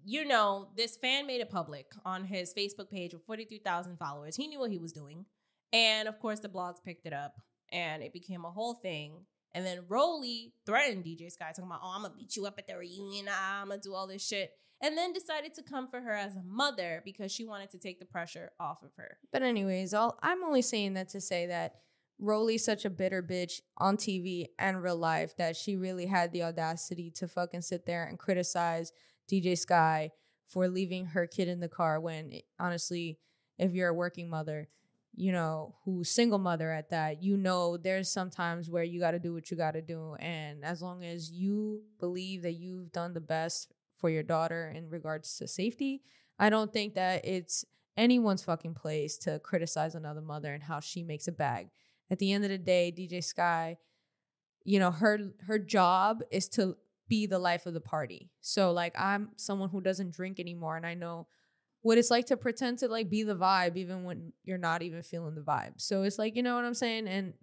you know, this fan made it public on his Facebook page with 43,000 followers. He knew what he was doing. And of course, the blogs picked it up and it became a whole thing. And then Rolly threatened DJ Sky, talking about, oh, I'm going to beat you up at the reunion. I'm going to do all this shit. And then decided to come for her as a mother because she wanted to take the pressure off of her. But anyways, I'm only saying that to say that Rolly's such a bitter bitch on TV and real life that she really had the audacity to fucking sit there and criticize DJ Sky for leaving her kid in the car when, honestly, if you're a working mother, you know, who's single mother at that, you know, there's sometimes where you got to do what you got to do. And as long as you believe that you've done the best for your daughter in regards to safety, I don't think that it's anyone's fucking place to criticize another mother and how she makes a bag. At the end of the day, DJ Sky, you know, her job is to be the life of the party. So like, I'm someone who doesn't drink anymore, and I know what it's like to pretend to like be the vibe even when you're not even feeling the vibe. So it's like, you know what I'm saying? And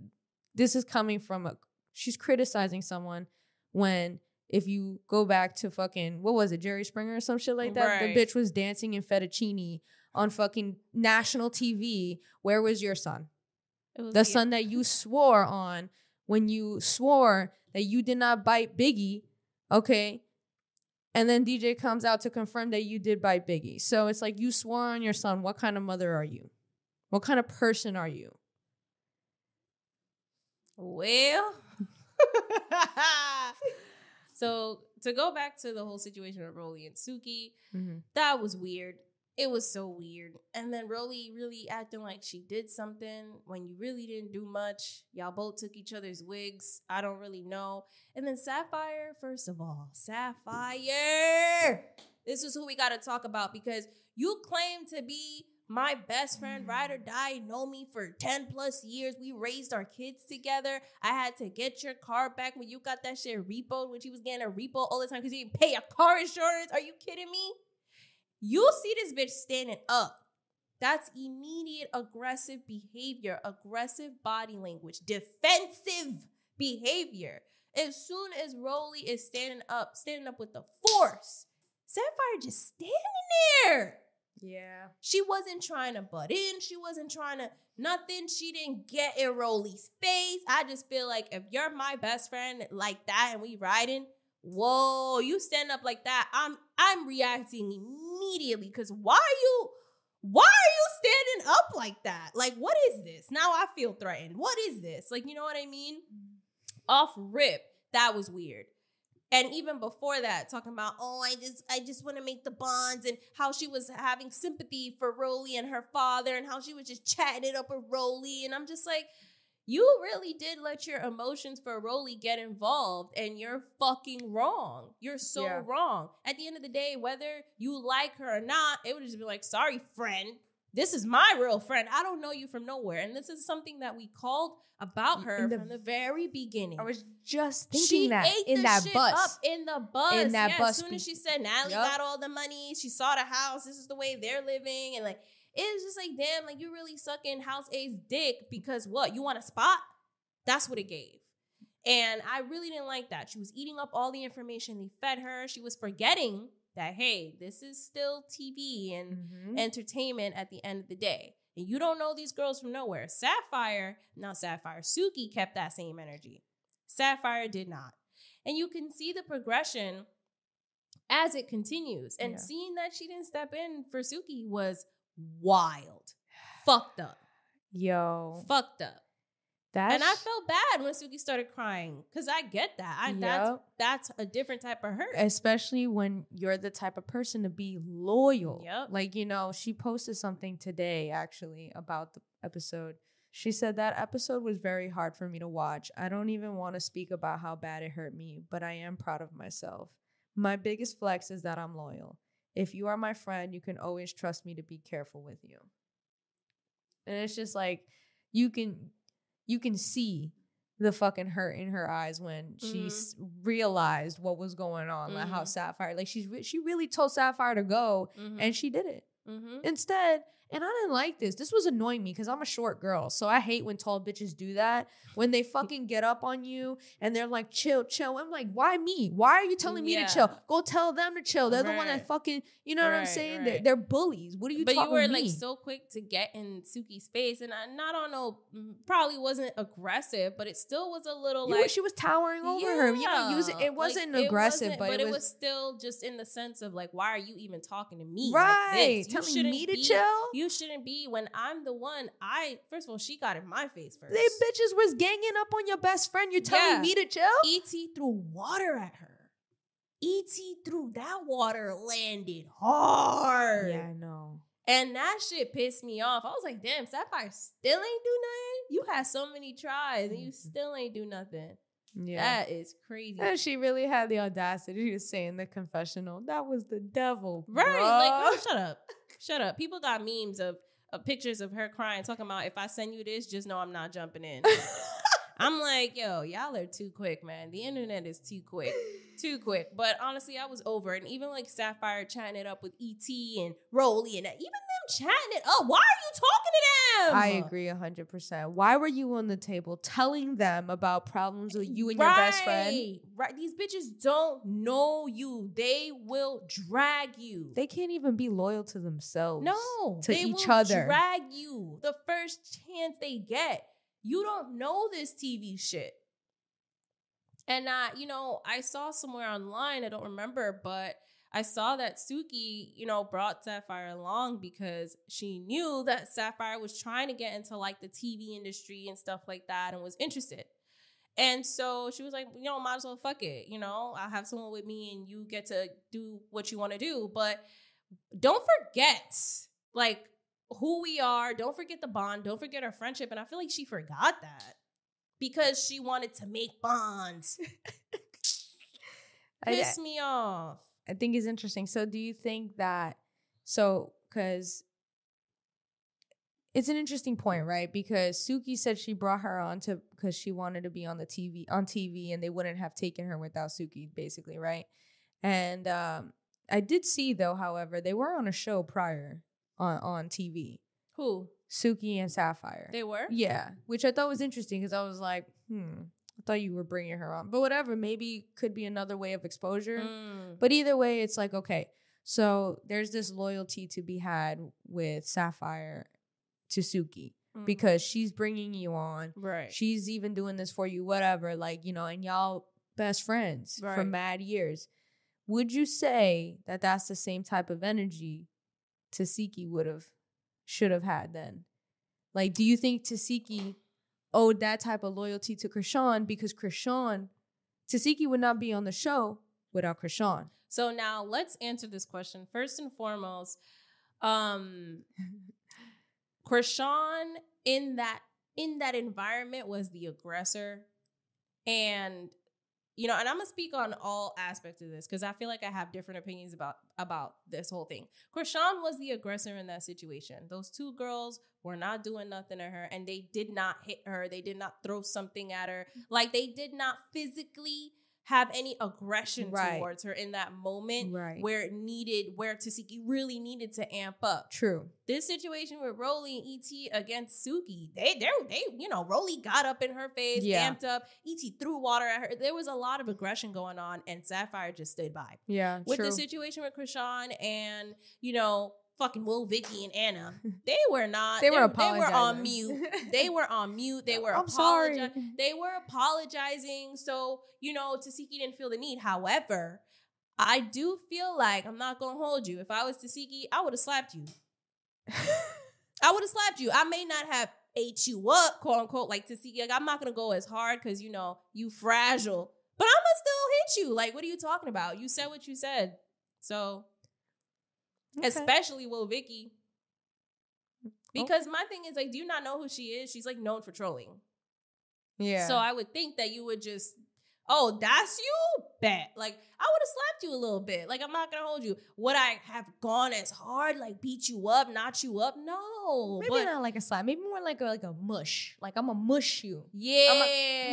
this is coming from she's criticizing someone when, if you go back to fucking, what was it, Jerry Springer or some shit like that? Right. The bitch was dancing in fettuccine on fucking national TV. Where was your son? The son that you swore on when you swore that you did not bite Biggie, okay? And then DJ comes out to confirm that you did bite Biggie. So it's like, you swore on your son. What kind of mother are you? What kind of person are you? Well, so to go back to the whole situation of Rolly and Suki, that was weird. It was so weird. And then Rolly really acting like she did something when you really didn't do much. Y'all both took each other's wigs. I don't really know. And then Sapphire, first of all, Sapphire. This is who we got to talk about, because you claim to be my best friend, ride or die, know me for 10 plus years. We raised our kids together. I had to get your car back when you got that shit repoed, when she was getting a repo all the time because you didn't pay your car insurance. Are you kidding me? You see this bitch standing up. That's immediate aggressive behavior, aggressive body language, defensive behavior. As soon as Rolly is standing up with the force, Sapphire just standing there. Yeah. She wasn't trying to butt in. She wasn't trying to nothing. She didn't get in Rolly's face. I just feel like if you're my best friend like that and we riding, whoa, you stand up like that, I'm reacting immediately, because why are you standing up like that? Like, what is this? Now I feel threatened. What is this? Like, you know what I mean? Off rip, that was weird. And even before that, talking about, oh, I just want to make the bonds, and how she was having sympathy for Rolly and her father, and how she was just chatting it up with Rolly. And I'm just like, you really did let your emotions for Rolly get involved, and you're fucking wrong. You're so wrong. At the end of the day, whether you like her or not, it would just be like, sorry, friend. This is my real friend. I don't know you from nowhere. And this is something that we called about her from the very beginning. I was just thinking she that ate in the that shit bus. up in the bus. In that bus. As soon as she said Natalie got all the money, she saw the house. This is the way they're living. And like, it was just like, damn, like, you really sucking House A's dick because what? You want a spot? That's what it gave. And I really didn't like that. She was eating up all the information they fed her. She was forgetting that, hey, this is still TV and entertainment at the end of the day. And you don't know these girls from nowhere. Suki kept that same energy. Sapphire did not. And you can see the progression as it continues. And seeing that she didn't step in for Suki was wild. Fucked up. Yo. Fucked up. And I felt bad when Suki started crying, because I get that. That's a different type of hurt. Especially when you're the type of person to be loyal. Yep. Like, you know, she posted something today, actually, about the episode. She said that episode was very hard for me to watch. I don't even want to speak about how bad it hurt me, but I am proud of myself. My biggest flex is that I'm loyal. If you are my friend, you can always trust me to be careful with you. And it's just like, you can see the fucking hurt in her eyes when she realized what was going on, like how Sapphire, like she really told Sapphire to go, and she did it. Instead, and I didn't like this. This was annoying me because I'm a short girl. So I hate when tall bitches do that. When they fucking get up on you and they're like, chill. I'm like, why me? Why are you telling me to chill? Go tell them to chill. They're the one that fucking, you know what I'm saying? Right. They're bullies. What are you talking about? But you were like so quick to get in Suki's space. And I don't know, probably wasn't aggressive, but it still was a little like. She was towering over her. You know, it wasn't like, aggressive, but it was still just in the sense of like, why are you even talking to me? Right. Like this? Telling me to chill? You shouldn't be when I'm the one. First of all, she got in my face first. They bitches was ganging up on your best friend. You're telling me to chill? E.T. threw water at her. E.T. threw that water, landed hard. Yeah, I know. And that shit pissed me off. I was like, damn, Sapphire still ain't do nothing? You had so many tries and you still ain't do nothing. Yeah. That is crazy. And she really had the audacity to say in the confessional, that was the devil. Right. Bro. Like, girl, shut up. People got memes of pictures of her crying, talking about, if I send you this, just know I'm not jumping in. I'm like, yo, y'all are too quick, man. The internet is too quick. Too quick. But honestly, I was over it. And even like Sapphire chatting it up with E.T. and Rolly and even them chatting it up. Why are you talking to them? I agree 100%. Why were you on the table telling them about problems with you and your best friend? Right. These bitches don't know you. They will drag you. They can't even be loyal to themselves. No. To each other. Drag you the first chance they get. You don't know this TV shit. And, I saw somewhere online, I don't remember, but I saw that Suki, brought Sapphire along because she knew that Sapphire was trying to get into, like, the TV industry and stuff like that and was interested. And so she was like, might as well fuck it. I'll have someone with me and you get to do what you want to do. But don't forget, like, who we are. Don't forget the bond. Don't forget our friendship. And I feel like she forgot that because she wanted to make bonds. Piss me off. I think it's interesting. So do you think that, because it's an interesting point, right? Because Suki said she brought her on because she wanted to be on TV and they wouldn't have taken her without Suki, basically, right? And I did see, though, however, they were on a show prior on TV. Who? Suki and Sapphire. They were? Yeah, which I thought was interesting because I was like, I thought you were bringing her on. But whatever, maybe could be another way of exposure. But either way, it's like, okay, so there's this loyalty to be had with Sapphire to Suki because she's bringing you on. Right. She's even doing this for you, whatever, like, and y'all best friends for mad years. Would you say that that's the same type of energy Tasiki should have had then? Like, do you think Tasiki owed that type of loyalty to Krishan because Tasiki would not be on the show without Krishan? So now let's answer this question. First and foremost, Krishan in that environment was the aggressor. And and I'm going to speak on all aspects of this because I feel like I have different opinions about this whole thing. Krishan was the aggressor in that situation. Those two girls were not doing nothing to her, and they did not hit her. They did not throw something at her. Like, they did not physically have any aggression towards her in that moment where Tasiki really needed to amp up. True. This situation with Rolly and E.T. against Suki, they Rolly got up in her face, amped up. E.T. threw water at her. There was a lot of aggression going on, and Sapphire just stood by. Yeah, with the situation with Krishan and fucking Will, Vicky, and Anna, they were not. They were on mute. They were on mute. They were apologizing. They were apologizing. So Tasiki didn't feel the need. However, I do feel like, I'm not gonna hold you. If I was Tasiki, I would have slapped you. I would have slapped you. I may not have ate you up, quote unquote, like Tasiki. Like, I'm not gonna go as hard because you fragile, but I'm gonna still hit you. Like, what are you talking about? You said what you said. So. Okay. Especially Will Vicky. Because my thing is, like, do you not know who she is? She's, like, known for trolling. Yeah. So I would think that you would just, that's you? Bet. Like, I would have slapped you a little bit. Like, I'm not going to hold you. Would I have gone as hard, like, beat you up, knock you up? No. Maybe not like a slap. Maybe more like a mush. Like, I'm going to mush you. Yeah. I'm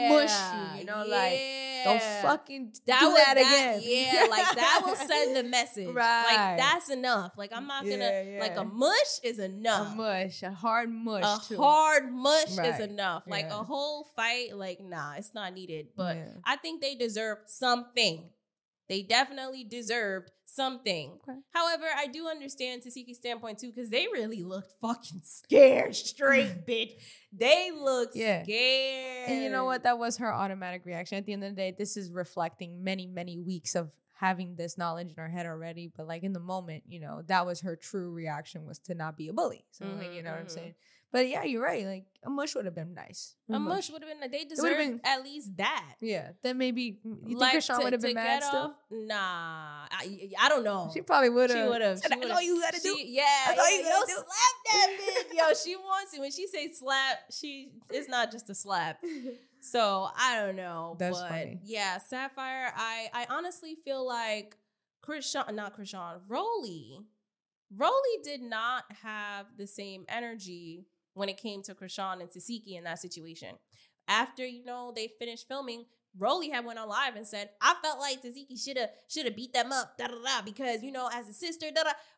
going to mush you, like. Don't fucking do was that again. Yeah, like that will send the message. Right. Like that's enough. Like I'm not gonna like a mush is enough. A hard mush. A hard mush is Right. enough. Like Yeah. a whole fight, like nah, it's not needed. But Yeah. I think they deserve something. They definitely deserved something. Okay. However, I do understand Tasiki's standpoint too, because they really looked fucking scared, straight bitch. They looked scared. And you know what? That was her automatic reaction. At the end of the day, this is reflecting many, many weeks of having this knowledge in her head already. But like in the moment, you know, that was her true reaction, was to not be a bully. So like, you know what I'm saying? But yeah, you're right. Like a mush would have been nice. A mush would have been. They deserved at least that. Yeah. Then maybe you Like think Krishan would have been mad still? Nah, I don't know. She probably would have. She would have. That's all you gotta do. Yeah, That's all you gotta do. Slap that bitch. Yo, she wants it. When she say slap, it's not just a slap. So I don't know. That's but funny. Yeah, Sapphire. I honestly feel like Rolly did not have the same energy when it came to Krishan and Tasiki in that situation. After, you know, they finished filming, Rolly had went on live and said, I felt like Tasiki should have beat them up, because, you know, as a sister,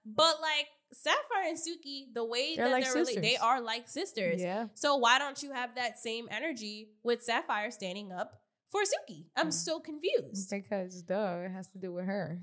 But like Sapphire and Suki, the way They're like they are like sisters. Yeah. So why don't you have that same energy with Sapphire standing up for Suki? I'm so confused. Because it has to do with her.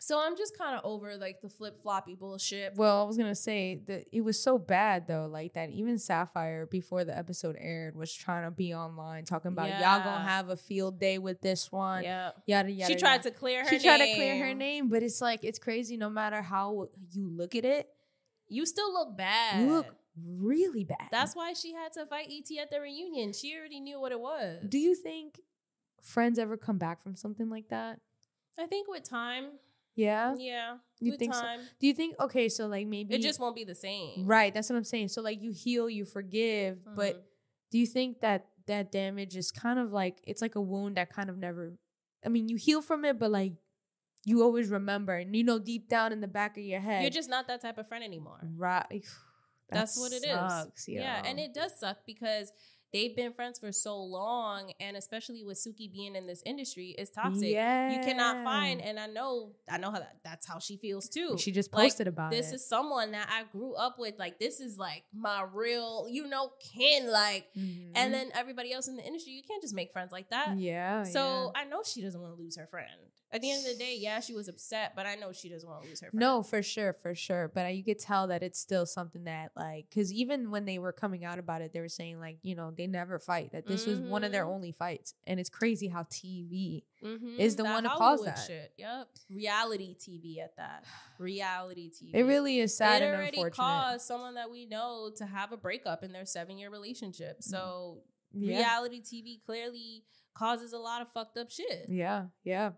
So I'm just kind of over like the flip-floppy bullshit. Well, I was going to say that it was so bad though, like that even Sapphire before the episode aired was trying to be online talking about y'all going to have a field day with this one. Yeah. Yada, yada. She tried to clear her name. She tried to clear her name, but it's like, it's crazy no matter how you look at it. You still look bad. You look really bad. That's why she had to fight ET at the reunion. She already knew what it was. Do you think friends ever come back from something like that? I think with time. Yeah? Yeah. You with think time. so? Do you think, okay, so like maybe. It just won't be the same. Right. That's what I'm saying. So like you heal, you forgive, but do you think that that damage is kind of like, it's like a wound that kind of never, I mean, you heal from it, but like you always remember, and you know, deep down in the back of your head. You're just not that type of friend anymore. Right. That's what it is. Yo. Yeah. And it does suck because they've been friends for so long, and especially with Suki being in this industry, it's toxic. Yeah. You cannot find, and I know how that's how she feels too. She just posted like, about this is someone that I grew up with. Like, this is like my real, kin. Like, and then everybody else in the industry, you can't just make friends like that. Yeah. So I know she doesn't want to lose her friend. At the end of the day, yeah, she was upset, but I know she doesn't want to lose her friend. No, for sure. But you could tell that it's still something that, like, because even when they were coming out about it, they were saying, like, you know, they never fight. That this was one of their only fights. And it's crazy how TV is the one to cause that. Shit. Yep. Reality TV at that. Reality TV. It really is sad and unfortunate. It already caused someone that we know to have a breakup in their 7-year relationship. So reality TV clearly causes a lot of fucked up shit. Yeah,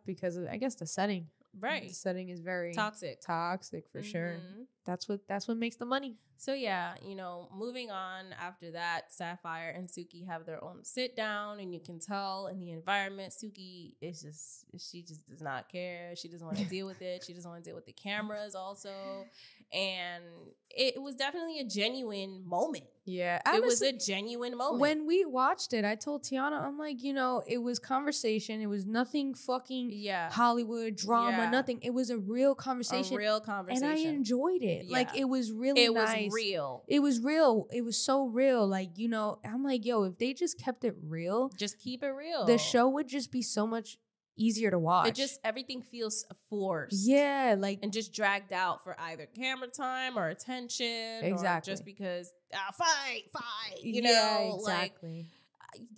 because of, I guess, the setting. Right. The setting is very toxic for sure. That's what makes the money. So yeah, moving on after that, Sapphire and Suki have their own sit down, and you can tell in the environment, Suki she just does not care. She doesn't want to deal with it. She doesn't want to deal with the cameras also. And it was definitely a genuine moment. Yeah. It was a genuine moment. When we watched it, I told Tiana, I'm like, it was conversation. It was nothing fucking Hollywood drama, nothing. It was a real conversation. And I enjoyed it. Yeah. Like, it was really nice. Was real. It was real. It was so real. Like, I'm like, yo, if they just kept it real. Just keep it real. The show would just be so much easier to watch. Everything feels forced. Yeah, like, and just dragged out for either camera time or attention. Exactly. Or just because fight. Exactly. Like,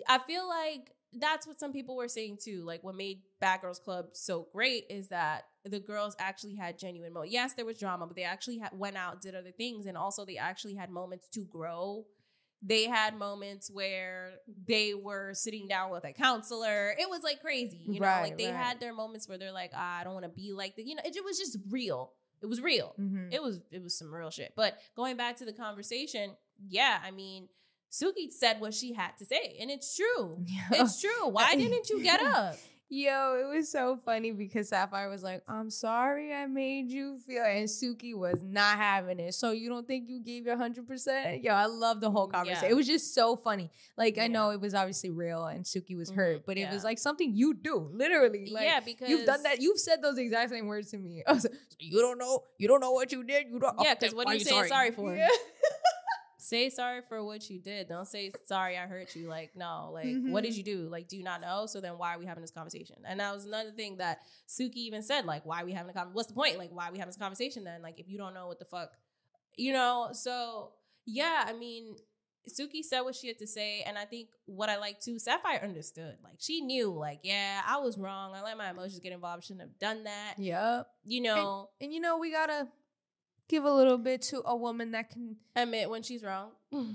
I feel like that's what some people were saying too. Like, what made Bad Girls Club so great is that the girls actually had genuine moments. Yes, there was drama, but they actually went out, did other things, and also they actually had moments to grow. They had moments where they were sitting down with a counselor. It was like crazy, like they had their moments where they're like, I don't want to be like that. It was just real. It was real. Mm-hmm. It was some real shit. But going back to the conversation, yeah, I mean, Suki said what she had to say, and it's true. It's true. Why didn't you get up? Yo, it was so funny because Sapphire was like, I'm sorry I made you feel, and Suki was not having it. So you don't think you gave your 100%? Yo, I love the whole conversation. Yeah. It was just so funny. Like, I Yeah. know it was obviously real and Suki was hurt, but it Yeah. was like something you do, literally. Like, Yeah, because you've done that. You've said those exact same words to me. I was like, so you don't know what you did. You don't. Yeah, because what are you saying sorry for? Yeah. Say sorry for what you did. Don't say sorry I hurt you. Like, no, like, what did you do? Like, do you not know? So then why are we having this conversation? And that was another thing that Suki even said, like, why are we having a conversation? What's the point? Like, why are we having this conversation then? Like, if you don't know what the fuck, you know? So, yeah, I mean, Suki said what she had to say. And I think what I like too, Sapphire understood. Like, she knew, like, yeah, I was wrong. I let my emotions get involved. Shouldn't have done that. Yep. You know. And you know, we gotta give a little bit to a woman that can Admit when she's wrong.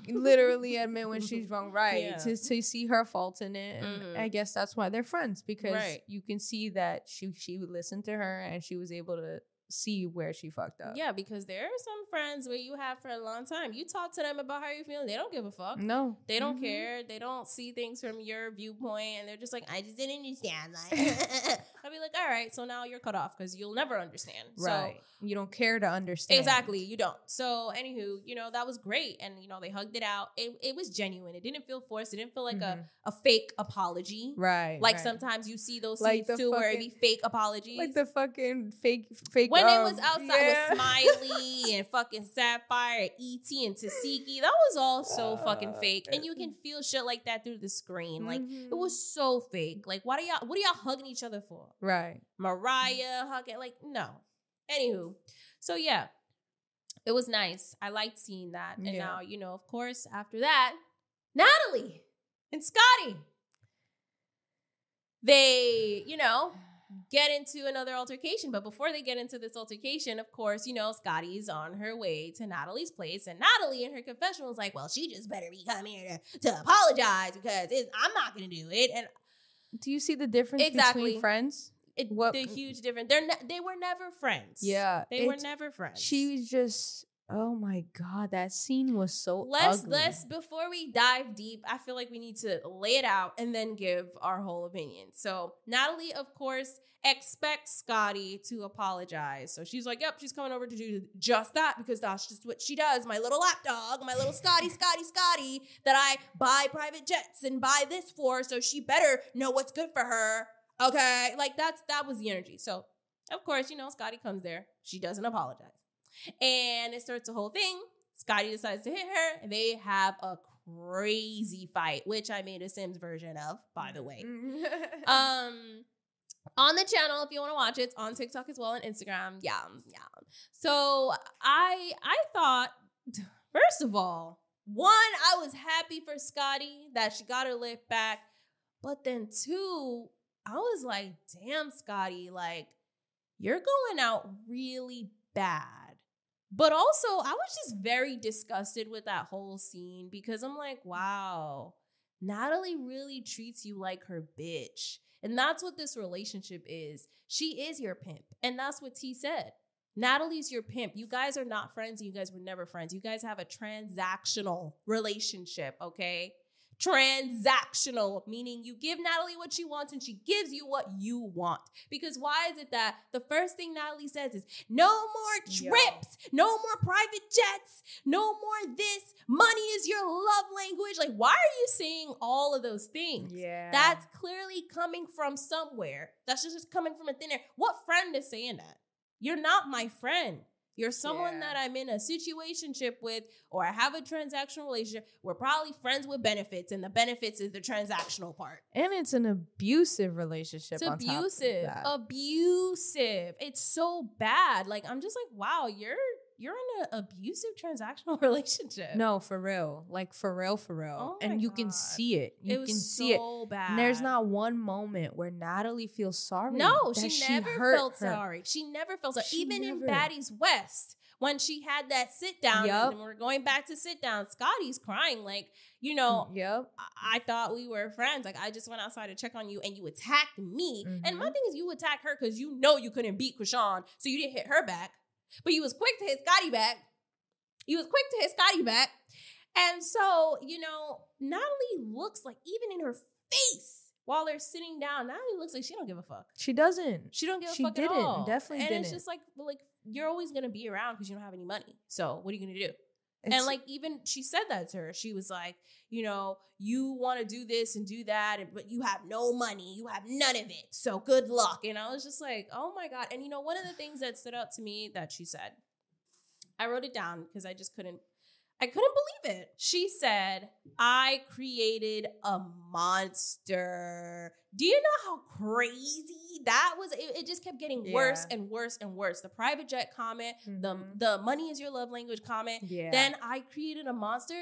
literally admit when she's wrong, right? Yeah. To see her fault in it. And I guess that's why they're friends, because Right. you can see that she listened to her and she was able to see where she fucked up. Yeah, because there are some friends where you have for a long time. You talk to them about how you're feeling. They don't give a fuck. No. They don't care. They don't see things from your viewpoint. And they're just like, I just didn't understand. Like, I'll be like, all right, so now you're cut off because you'll never understand. Right. So, You don't care to understand. exactly. You don't. So, anywho, you know, that was great. And, you know, they hugged it out. It was genuine. It didn't feel forced. It didn't feel like a fake apology. Right. Like right. sometimes you see those Like scenes the too where it fucking- be fake apologies. Like the fucking fake when it was outside yeah. with Smiley and fucking Sapphire and E.T. and Tasiki, that was all so fucking fake. And you can feel shit like that through the screen. Like, it was so fake. Like, what are y'all hugging each other for? Right. Mariah hugging, like, no. Anywho, so yeah, it was nice. I liked seeing that. And Yeah. now, you know, of course, after that, Natalie and Scotty, they, you know, get into another altercation. But before they get into this altercation, of course, you know, Scotty's on her way to Natalie's place. And Natalie in her confession was like, well, she just better be coming here to apologize because I'm not going to do it. And Do you see the difference Exactly. between friends? the huge difference. They were never friends. Yeah, They were it's- never friends. She was just, oh my God, that scene was so Let's ugly. before we dive deep, I feel like we need to lay it out and then give our whole opinion. So Natalie, of course, expects Scotty to apologize. So she's like, yep, she's coming over to do just that because that's just what she does. My little lapdog, my little Scotty that I buy private jets and buy this for. So she better know what's good for her. Okay. Like that was the energy. So of course, you know, Scotty comes there. She doesn't apologize. And it starts a whole thing. Scotty decides to hit her. And they have a crazy fight, which I made a Sims version of, by the way. On the channel, if you want to watch it, it's on TikTok as well and Instagram. Yeah. So I thought, first of all, one, I was happy for Scotty that she got her lift back. But then two, I was like, damn, Scotty, like, you're going out really bad. But also, I was just very disgusted with that whole scene because I'm like, wow, Natalie really treats you like her bitch. And that's what this relationship is. She is your pimp. And that's what T said. Natalie's your pimp. You guys are not friends. You guys were never friends. You guys have a transactional relationship, okay? Transactional, meaning you give Natalie what she wants and she gives you what you want. Because why is it that the first thing Natalie says is no more trips, no more private jets, no more this, money is your love language. Like, why are you saying all of those things? Yeah. That's clearly coming from somewhere. That's just coming from a thin air. What friend is saying that? You're not my friend. You're someone that I'm in a situationship with, or I have a transactional relationship. We're probably friends with benefits, and the benefits is the transactional part. And it's an abusive relationship. It's on top of abusive. that. Abusive. It's so bad. Like, I'm just like, wow, you're in an abusive transactional relationship. No, for real. Like, for real. Oh and my you can God. see it. You It was can see it. so bad. And there's not one moment where Natalie feels sorry. No, that she never hurt felt her. sorry. She never felt sorry. She Even in never. Baddies West, when she had that sit down, Yup. and we're going back to sit down, Scotty's crying like, you know, Yep. I thought we were friends. Like, I just went outside to check on you and you attacked me. And my thing is, you attacked her because you know you couldn't beat Krishan, so you didn't hit her back. But you was quick to hit Scotty back. And so, you know, Natalie looks like, even in her face, while they're sitting down, Natalie looks like she don't give a fuck. She doesn't. She don't give a She fuck didn't. at all. Definitely and didn't. it's just like you're always gonna be around because you don't have any money. So what are you gonna do? It's- and like even she said that to her. She was like, you know, you want to do this and do that, but you have no money. You have none of it. So good luck. And I was just like, oh my God. And you know, one of the things that stood out to me that she said, I wrote it down because I couldn't believe it. She said, I created a monster. Do you know how crazy that was? It just kept getting worse and worse and worse. The private jet comment, the money is your love language comment. Yeah. Then I created a monster.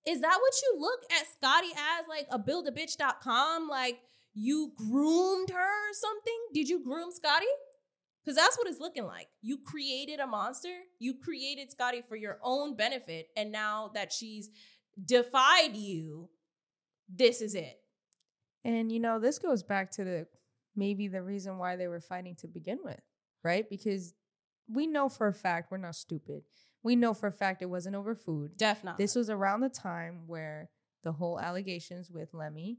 Is that what you look at Scotty as, like a buildabitch.com? Like you groomed her or something? Did you groom Scotty? Because that's what it's looking like. You created a monster. You created Scotty for your own benefit. And now that she's defied you, this is it. And, you know, this goes back to maybe the reason why they were fighting to begin with, right? Because we know for a fact, we're not stupid. We know for a fact it wasn't over food. Definitely. This was around the time where the whole allegations with Lemmy,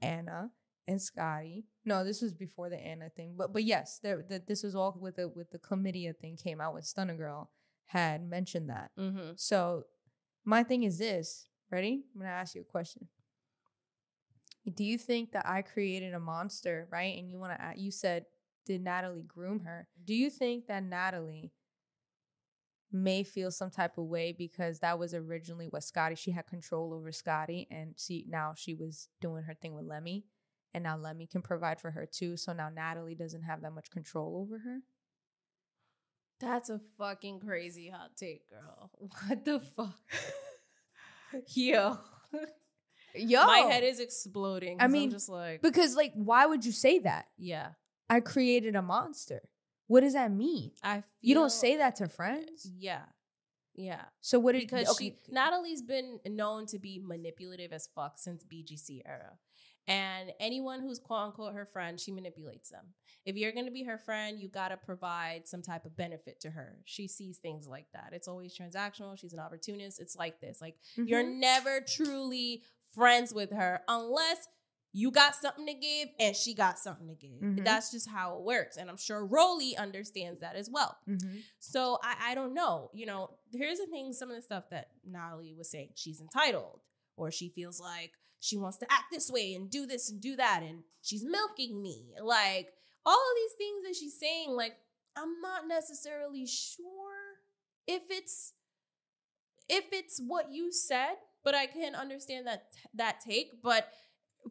Anna, and Scotty. No, this was before the Anna thing. But yes, this was all with the chlamydia thing came out when Stunner Girl had mentioned that. So my thing is this. Ready? I'm going to ask you a question. Do you think that I created a monster, right? And you said, did Natalie groom her? Do you think that Natalie may feel some type of way because that was originally what Scotty, she had control over Scotty, and now she was doing her thing with Lemmy, and now Lemmy can provide for her too, so now Natalie doesn't have that much control over her? That's a fucking crazy hot take, girl. What the fuck? Yo. My head is exploding. I mean, I'm just like, because like, why would you say that? yeah. I created a monster. What does that mean? You don't say that to friends. Yeah. Yeah. So what did because Natalie's been known to be manipulative as fuck since BGC era. And anyone who's quote unquote her friend, she manipulates them. If you're going to be her friend, you got to provide some type of benefit to her. She sees things like that. It's always transactional. She's an opportunist. It's like this. Like you're never truly friends with her unless you got something to give and she got something to give. That's just how it works. And I'm sure Rolly understands that as well. So I don't know. You know, here's the thing, some of the stuff that Natalie was saying. She's entitled, or she feels like she wants to act this way and do this and do that. And she's milking me. Like all of these things that she's saying, like, I'm not necessarily sure if it's what you said, but I can understand that take. But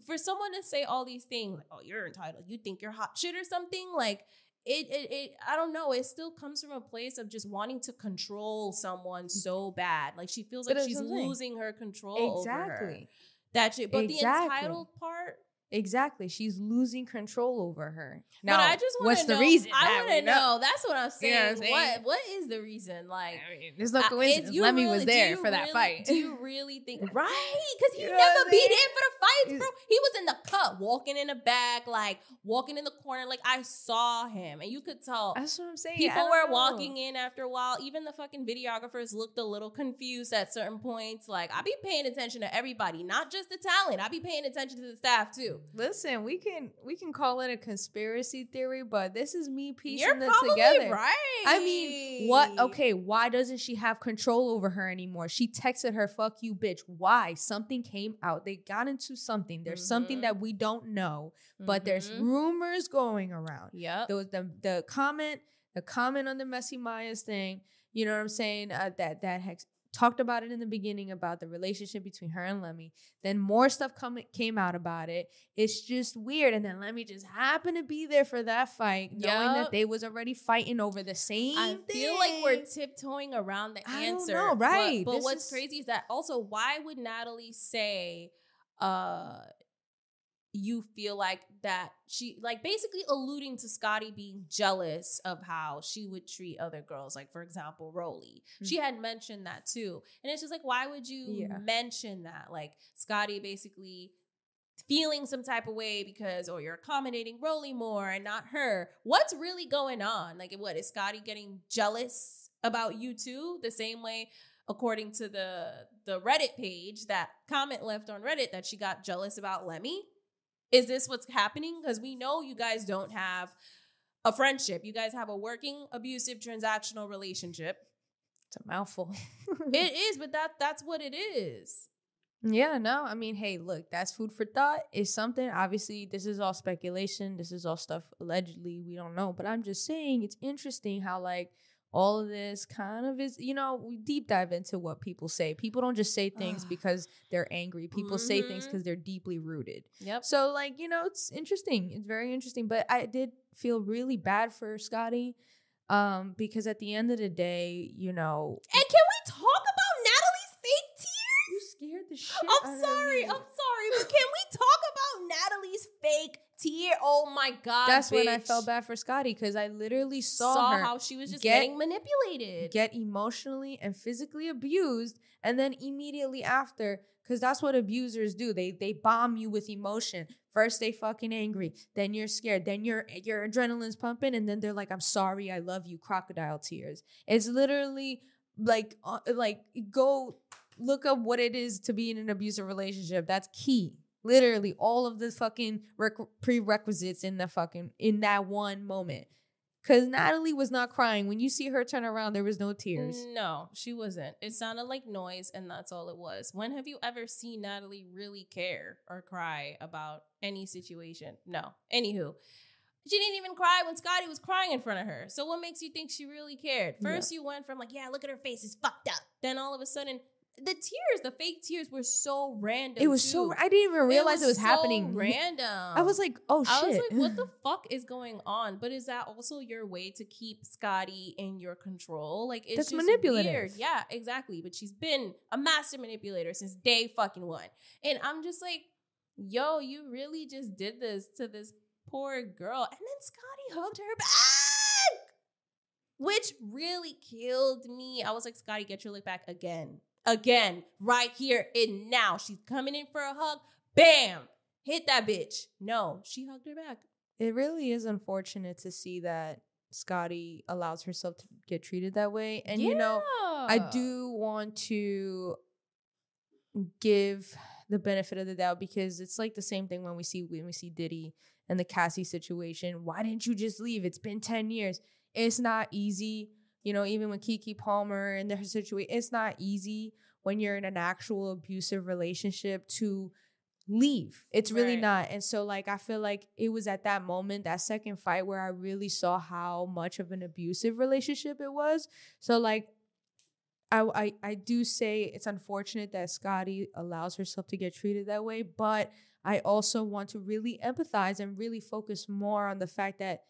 for someone to say all these things, like, oh, you're entitled, you think you're hot shit or something, like it I don't know. It still comes from a place of just wanting to control someone so bad. Like she feels like she's losing her control over her. That shit. But the entitled part. Exactly. She's losing control over her. Now, but I just want what's to know. the reason? I want to know. That's what I'm saying. You know what I'm saying? What is the reason? Like, I mean, there's no coincidence. Lemmy was there for that fight. Do you really think? Right? Because he never be there for the fights, bro. He was in the cut, walking in the back, like walking in the corner. Like I saw him, and you could tell. That's what I'm saying. People were walking in after a while. Even the fucking videographers looked a little confused at certain points. Like I be paying attention to everybody, not just the talent. I be paying attention to the staff too. Listen, we can call it a conspiracy theory, but this is me piecing You're it probably together. Right. I mean, what? Okay, why doesn't she have control over her anymore? She texted her, "Fuck you, bitch." Why? Something came out. They got into something. There's something that we don't know, but there's rumors going around. Yep. There was the comment on the Messy Maya's thing. You know what I'm saying? That Hex talked about it in the beginning about the relationship between her and Lemmy. Then more stuff came out about it. It's just weird. And then Lemmy just happened to be there for that fight, knowing that they was already fighting over the same thing. I feel like we're tiptoeing around the answer. I don't know, right? But what's crazy is that also, why would Natalie say, you feel like that she, like basically alluding to Scotty being jealous of how she would treat other girls, like for example Rolly. She had mentioned that too, and it's just like, why would you mention that? Like Scotty basically feeling some type of way because, or you're accommodating Rolly more and not her. What's really going on? Like what is Scotty getting jealous about you too, the same way according to the Reddit page, that comment left on Reddit, that she got jealous about Lemmy? Is this what's happening? Because we know you guys don't have a friendship. You guys have a working, abusive, transactional relationship. It's a mouthful. It is, but that's what it is. Yeah, no, I mean, hey, look, that's food for thought. It's something, obviously, this is all speculation. This is all stuff allegedly. We don't know. But I'm just saying it's interesting how, like, all of this kind of is, you know, we deep dive into what people say. People don't just say things because they're angry. People say things because they're deeply rooted. Yep. So, like, you know, it's interesting. It's very interesting. But I did feel really bad for Scotty because at the end of the day, you know. And can we talk about Natalie's fake tears? You scared the shit I'm out of sorry, me. but can we talk about Natalie's fake tear? Oh my God, That's bitch. when I felt bad for Scotty because I literally saw her how she was just getting manipulated. get emotionally and physically abused, and then immediately after, because that's what abusers do. They bomb you with emotion. First they fucking angry, then you're scared, then your adrenaline's pumping, and then they're like, "I'm sorry, I love you," crocodile tears. It's literally like go look up what it is to be in an abusive relationship. That's key. Literally all of the fucking prerequisites in that one moment. Because Natalie was not crying. When you see her turn around, there was no tears. No, she wasn't. It sounded like noise, and that's all it was. When have you ever seen Natalie really care or cry about any situation? No. Anywho, she didn't even cry when Scotty was crying in front of her. So what makes you think she really cared? First, you went from like, yeah, look at her face, it's fucked up. Then all of a sudden, the tears, the fake tears were so random. It was too. I didn't even realize it was so happening. Random. I was like, oh shit. I was like, what the fuck is going on? But is that also your way to keep Scotty in your control? Like, it's That's just manipulative. weird. Yeah, exactly. But she's been a master manipulator since day fucking one. And I'm just like, yo, you really just did this to this poor girl. And then Scotty hugged her back, which really killed me. I was like, Scotty, get your lick back again. Again, right here and now. She's coming in for a hug. Bam! Hit that bitch. No, she hugged her back. It really is unfortunate to see that Scotty allows herself to get treated that way. And, you know, I do want to give the benefit of the doubt because it's like the same thing when we see Diddy and the Cassie situation. Why didn't you just leave? It's been 10 years. It's not easy. You know, even with Keke Palmer and their situation, it's not easy when you're in an actual abusive relationship to leave. It's really not. And so, like, I feel like it was at that moment, that second fight, where I really saw how much of an abusive relationship it was. So, like, I do say it's unfortunate that Scotty allows herself to get treated that way, but I also want to really empathize and really focus more on the fact that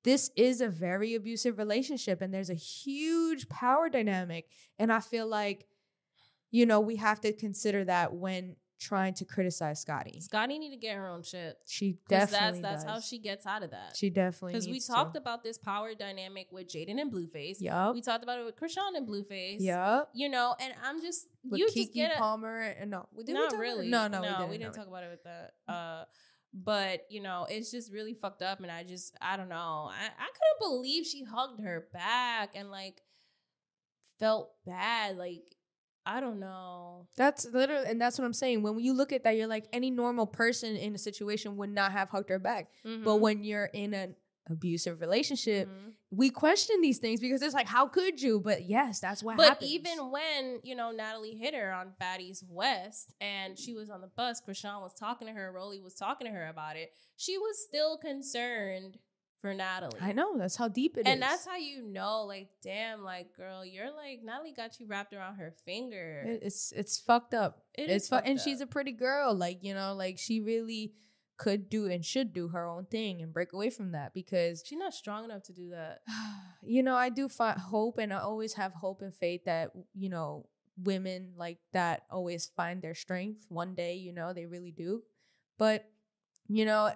this is a very abusive relationship and there's a huge power dynamic. And I feel like, you know, we have to consider that when trying to criticize Scotty. Scotty need to get her own shit. She definitely that's does. how she gets out of that. She definitely Because we needs talked to. about this power dynamic with Jaden and Blueface. Yup. We talked about it with Krishan and Blueface. Yup. You know, and I'm just With you Keke just get Palmer and no, did not we talk really. About it? No, we didn't talk about it with that. But you know, it's just really fucked up, and I don't know. I couldn't believe she hugged her back and like felt bad. Like, I don't know. That's literally, and that's what I'm saying. When you look at that, you're like, any normal person in a situation would not have hugged her back. Mm-hmm. But when you're in an abusive relationship, we question these things because it's like, how could you? But yes, that's what happens. But even when, you know, Natalie hit her on Baddies West and she was on the bus, Krishan was talking to her, Rolly was talking to her about it, she was still concerned for Natalie. I know, that's how deep it is. And that's how you know, like, damn, like, girl, you're like, Natalie got you wrapped around her finger. It's fucked up. It's fucked fucked and up. she's a pretty girl. Like, you know, like she really could do and should do her own thing and break away from that because she's not strong enough to do that. You know, I do find hope, and I always have hope and faith that, you know, women like that always find their strength one day, you know, they really do. But, you know,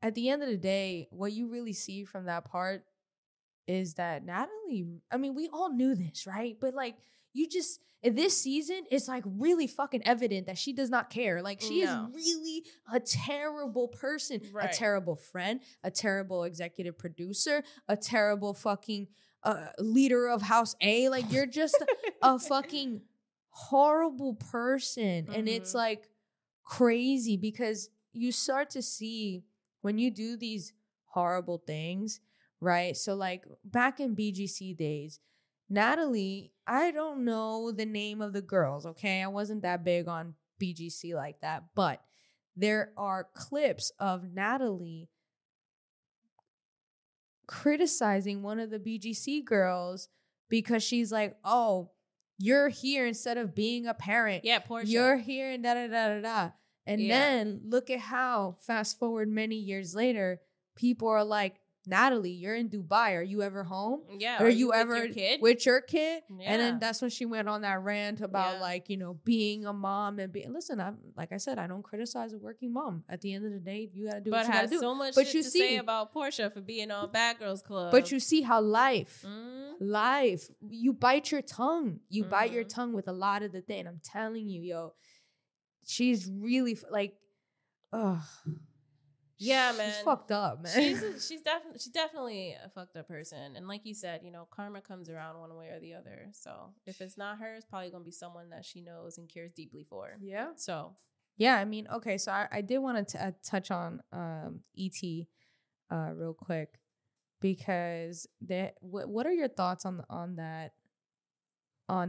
at the end of the day, what you really see from that part is that Natalie, I mean, we all knew this, right? But like, you just, this season, it's like really fucking evident that she does not care. Like, she is really a terrible person, a terrible friend, a terrible executive producer, a terrible fucking leader of House A. Like, you're just a fucking horrible person. And it's like crazy because, you start to see when you do these horrible things, right? So like back in BGC days, Natalie, I don't know the name of the girls, okay? I wasn't that big on BGC like that, but there are clips of Natalie criticizing one of the BGC girls because she's like, oh, you're here instead of being a parent. Yeah, Portia. You're here and da-da-da-da-da. And Yeah. then look at how, fast forward many years later, people are like, Natalie, you're in Dubai. Are you ever home? Yeah. Are you with ever your kid? with your kid? Yeah. And then that's when she went on that rant about Yeah. like, you know, being a mom and being, listen, I'm like I said, I don't criticize a working mom. At the end of the day, you got to do what But you got to has do. so much But shit you to see- say about Portia for being on Bad Girls Club. But you see how life, Mhm. you bite your tongue. You bite your Mhm. tongue with a lot of the thing. I'm telling you, yo, she's really like, ugh. Yeah, She's man. fucked up, man. She's definitely a fucked up person. And like you said, you know, karma comes around one way or the other. So if it's not her, it's probably gonna be someone that she knows and cares deeply for. Yeah. So Yeah, I mean, okay, so I did want to touch on E.T. Real quick because what are your thoughts on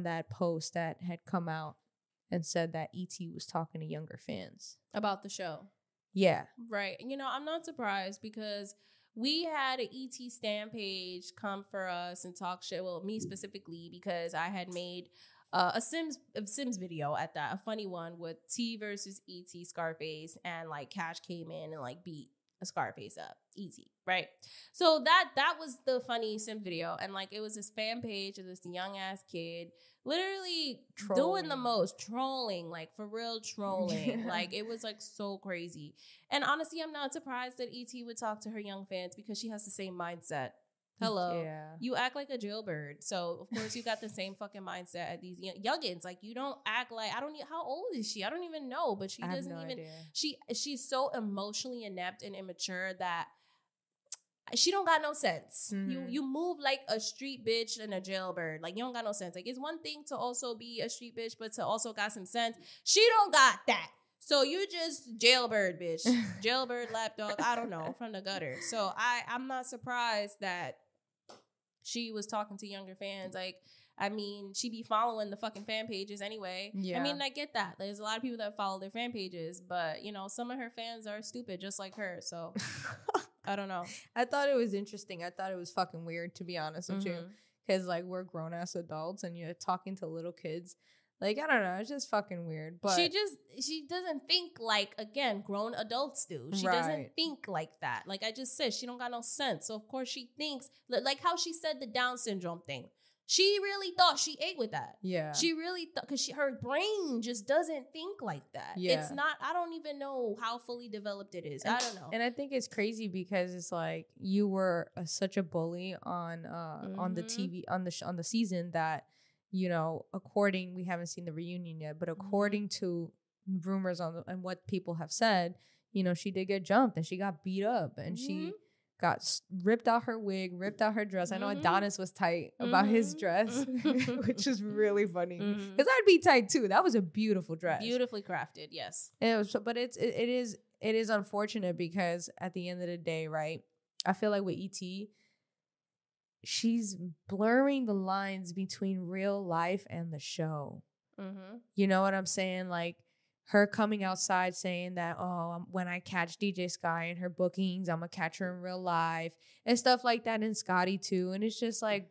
that post that had come out and said that E.T. was talking to younger fans? about the show. Yeah. Right. You know, I'm not surprised because we had an ET Stan page come for us and talk shit. Well, me specifically, because I had made a Sims video at that, a funny one with T versus ET Scarface, and like Cash came in and like beat a Scarface up, ET, right? So that was the funny Sims video, and like it was this fan page of this young ass kid literally doing the most trolling, like for real trolling. Like it was like so crazy. And honestly, I'm not surprised that ET would talk to her young fans because she has the same mindset. Hello. Yeah. You act like a jailbird. So, of course, you got the same fucking mindset as these youngins. Like, you don't act like, I don't need, how old is she? I don't even know, but she doesn't even, she's so emotionally inept and immature that she don't got no sense. Mhm. You move like a street bitch and a jailbird. Like, you don't got no sense. Like, it's one thing to also be a street bitch, but to also got some sense. She don't got that. So you just jailbird, bitch. Jailbird, lapdog, I don't know, from the gutter. So I'm not surprised that she was talking to younger fans. Like, I mean, she be following the fucking fan pages anyway. Yeah. I mean, I get that. There's a lot of people that follow their fan pages, but, you know, some of her fans are stupid just like her. So, I don't know. I thought it was interesting. I thought it was fucking weird, to be honest with you. Mhm. Because, like, we're grown-ass adults and you're talking to little kids. Like, I don't know. It's just fucking weird. But she doesn't think like, again, grown adults do. She doesn't think like that. Like I just said, she don't got no sense. So, of course, she thinks, like how she said the Down syndrome thing. She really thought she ate with that. Yeah. She really thought, because her brain just doesn't think like that. Yeah. It's not, I don't even know how fully developed it is. I don't know. And I think it's crazy because it's like you were such a bully on the TV, on the season that, you know, we haven't seen the reunion yet, but according to rumors and what people have said, you know, she did get jumped and she got beat up and she got ripped out her wig, ripped out her dress. I know Adonis was tight about his dress, which is really funny because I'd be tight too. That was a beautiful dress, Beautifully crafted, yes. it was, but it is unfortunate because at the end of the day, right? I feel like with ET, she's blurring the lines between real life and the show. You know what I'm saying? Like her coming outside saying that, oh, when I catch DJ Sky in her bookings, I'm gonna catch her in real life and stuff like that, and Scotty too. And it's just like,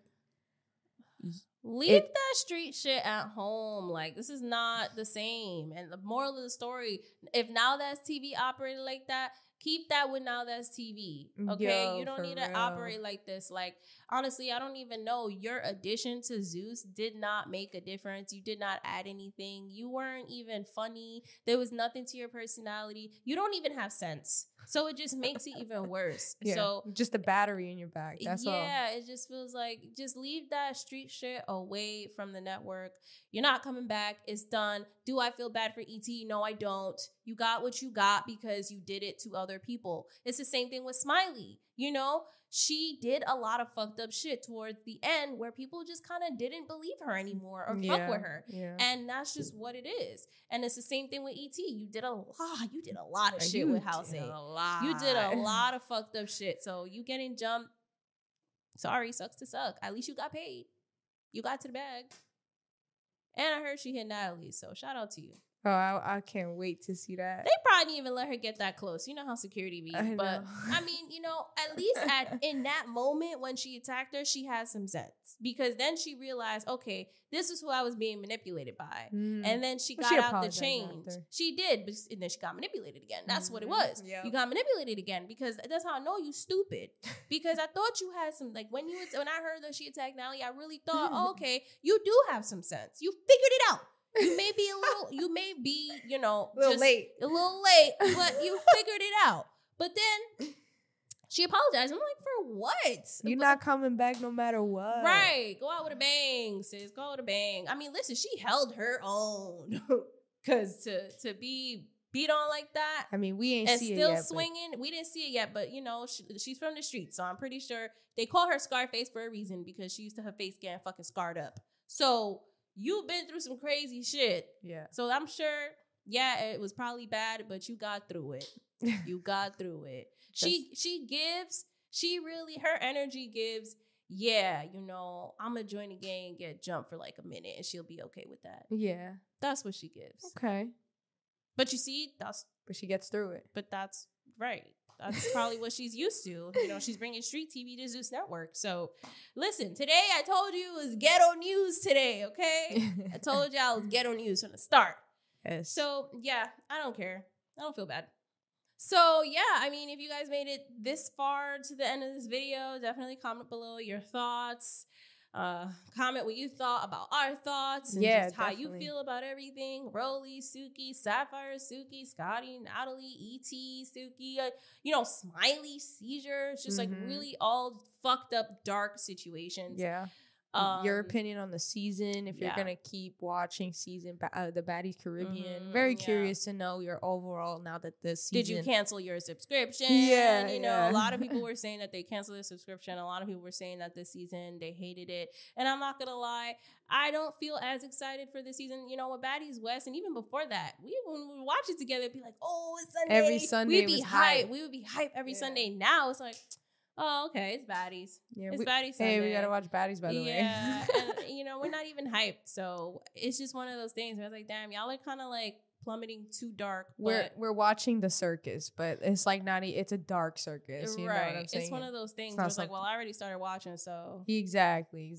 leave that street shit at home. Like, this is not the same. And the moral of the story, if Now That's TV operated like that, keep that with Now That's TV. Okay? Yo, you don't for need to real. operate like this. Like, honestly, I don't even know. Your addition to Zeus did not make a difference. You did not add anything. You weren't even funny. There was nothing to your personality. You don't even have sense. So it just makes it even worse. yeah, So just a battery in your back. That's all. yeah, it just feels like just leave that street shit away from the network. You're not coming back. It's done. Do I feel bad for ET? No, I don't. You got what you got because you did it to other other people. It's the same thing with Smiley. You know, she did a lot of fucked up shit towards the end where people just kind of didn't believe her anymore or fuck with her. Yeah. And that's just what it is. And it's the same thing with E.T. You did a lot of shit with House 8. You did a lot of fucked up shit. So you getting jumped, sorry, sucks to suck. At least you got paid. You got to the bag. And I heard she hit Natalie, so shout out to you. Oh, I can't wait to see that. They probably didn't even let her get that close. You know how security be. But I mean, you know, at least in that moment when she attacked her, she had some sense. Because then she realized, okay, this is who I was being manipulated by. And then she got out the chains. She did, but and then she got manipulated again. That's what it was. Yep. You got manipulated again because that's how I know you stupid. Because I thought you had some, like when I heard that she attacked Natalie, I really thought, oh, okay, you do have some sense. You figured it out. You may be you know, a little late, but you figured it out. But then she apologized. I'm like, for what? You're not coming back no matter what. Right. Go out with a bang, sis. Go out with a bang. I mean, listen, she held her own. Because to be beat on like that. I mean, we ain't and see still it yet, swinging. We didn't see it yet, but you know, she's from the streets, so I'm pretty sure they call her Scarface for a reason because she used to her face getting fucking scarred up. So you've been through some crazy shit. Yeah. So I'm sure, yeah, it was probably bad, but you got through it. You got through it. Her energy gives, yeah, you know, I'm going to join the gang and get jumped for like a minute and she'll be okay with that. Yeah. That's what she gives. Okay. But you see, but she gets through it. But that's right. That's probably what she's used to. You know, she's bringing street TV to Zeus Network. So, listen, today I told you it was ghetto news today, okay? I told y'all it was ghetto news from the start. Yes. So, yeah, I don't care. I don't feel bad. So, yeah, I mean, if you guys made it this far to the end of this video, definitely comment below your thoughts. Comment what you thought about our thoughts and just how you feel about everything. Rolly, Suki, Sapphire, Suki, Scotty, Natalie, E.T., Suki, you know, Smiley, siezure. It's just like really all fucked up, dark situations. Yeah. Your opinion on the season, if you're gonna keep watching the Baddies Caribbean. Very curious to know your overall now that this season. Did you cancel your subscription? Yeah, you know, a lot of people were saying that they canceled their subscription. A lot of people were saying that this season they hated it. And I'm not gonna lie, I don't feel as excited for this season. You know, with Baddies West, and even before that, when we would watch it together, it'd be like, oh, it's Sunday. Every Sunday we'd be hype. We would be hype every Sunday. Now it's like, oh, okay, it's Baddies. Yeah, it's Baddies Sunday. Hey, we gotta watch Baddies, by the way. Yeah, and you know, we're not even hyped, so it's just one of those things where it's like, damn, y'all are kind of like plummeting too dark. We're watching the circus, but it's like it's a dark circus. You know what I'm saying? It's one of those things where it's like, well, I already started watching, so exactly.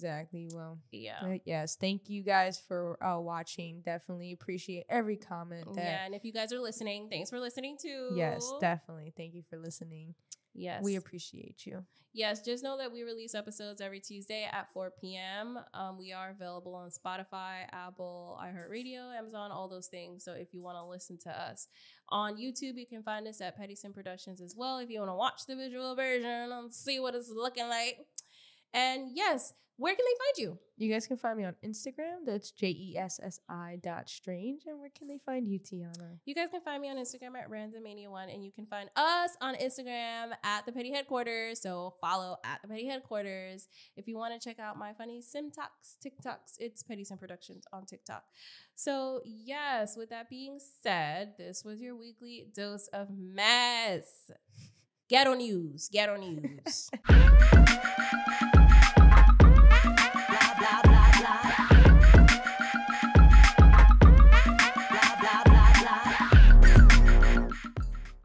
Well, yeah. Yes, thank you guys for watching. Definitely appreciate every comment. And if you guys are listening, thanks for listening too. Yes, definitely. Thank you for listening. Yes. We appreciate you. Yes, just know that we release episodes every Tuesday at 4 p.m. We are available on Spotify, Apple, iHeartRadio, Amazon, all those things. So if you want to listen to us on YouTube, you can find us at Petty Sim Productions as well. If you want to watch the visual version and see what it's looking like. And yes, where can they find you? You guys can find me on Instagram. That's JESSI.strange. And where can they find you, Tiana? You guys can find me on Instagram at randommania1. And you can find us on Instagram at The Petty Headquarters. So follow at The Petty Headquarters. If you want to check out my funny TikToks, it's Petty Sim Productions on TikTok. So yes, with that being said, this was your weekly dose of mess. Ghetto news.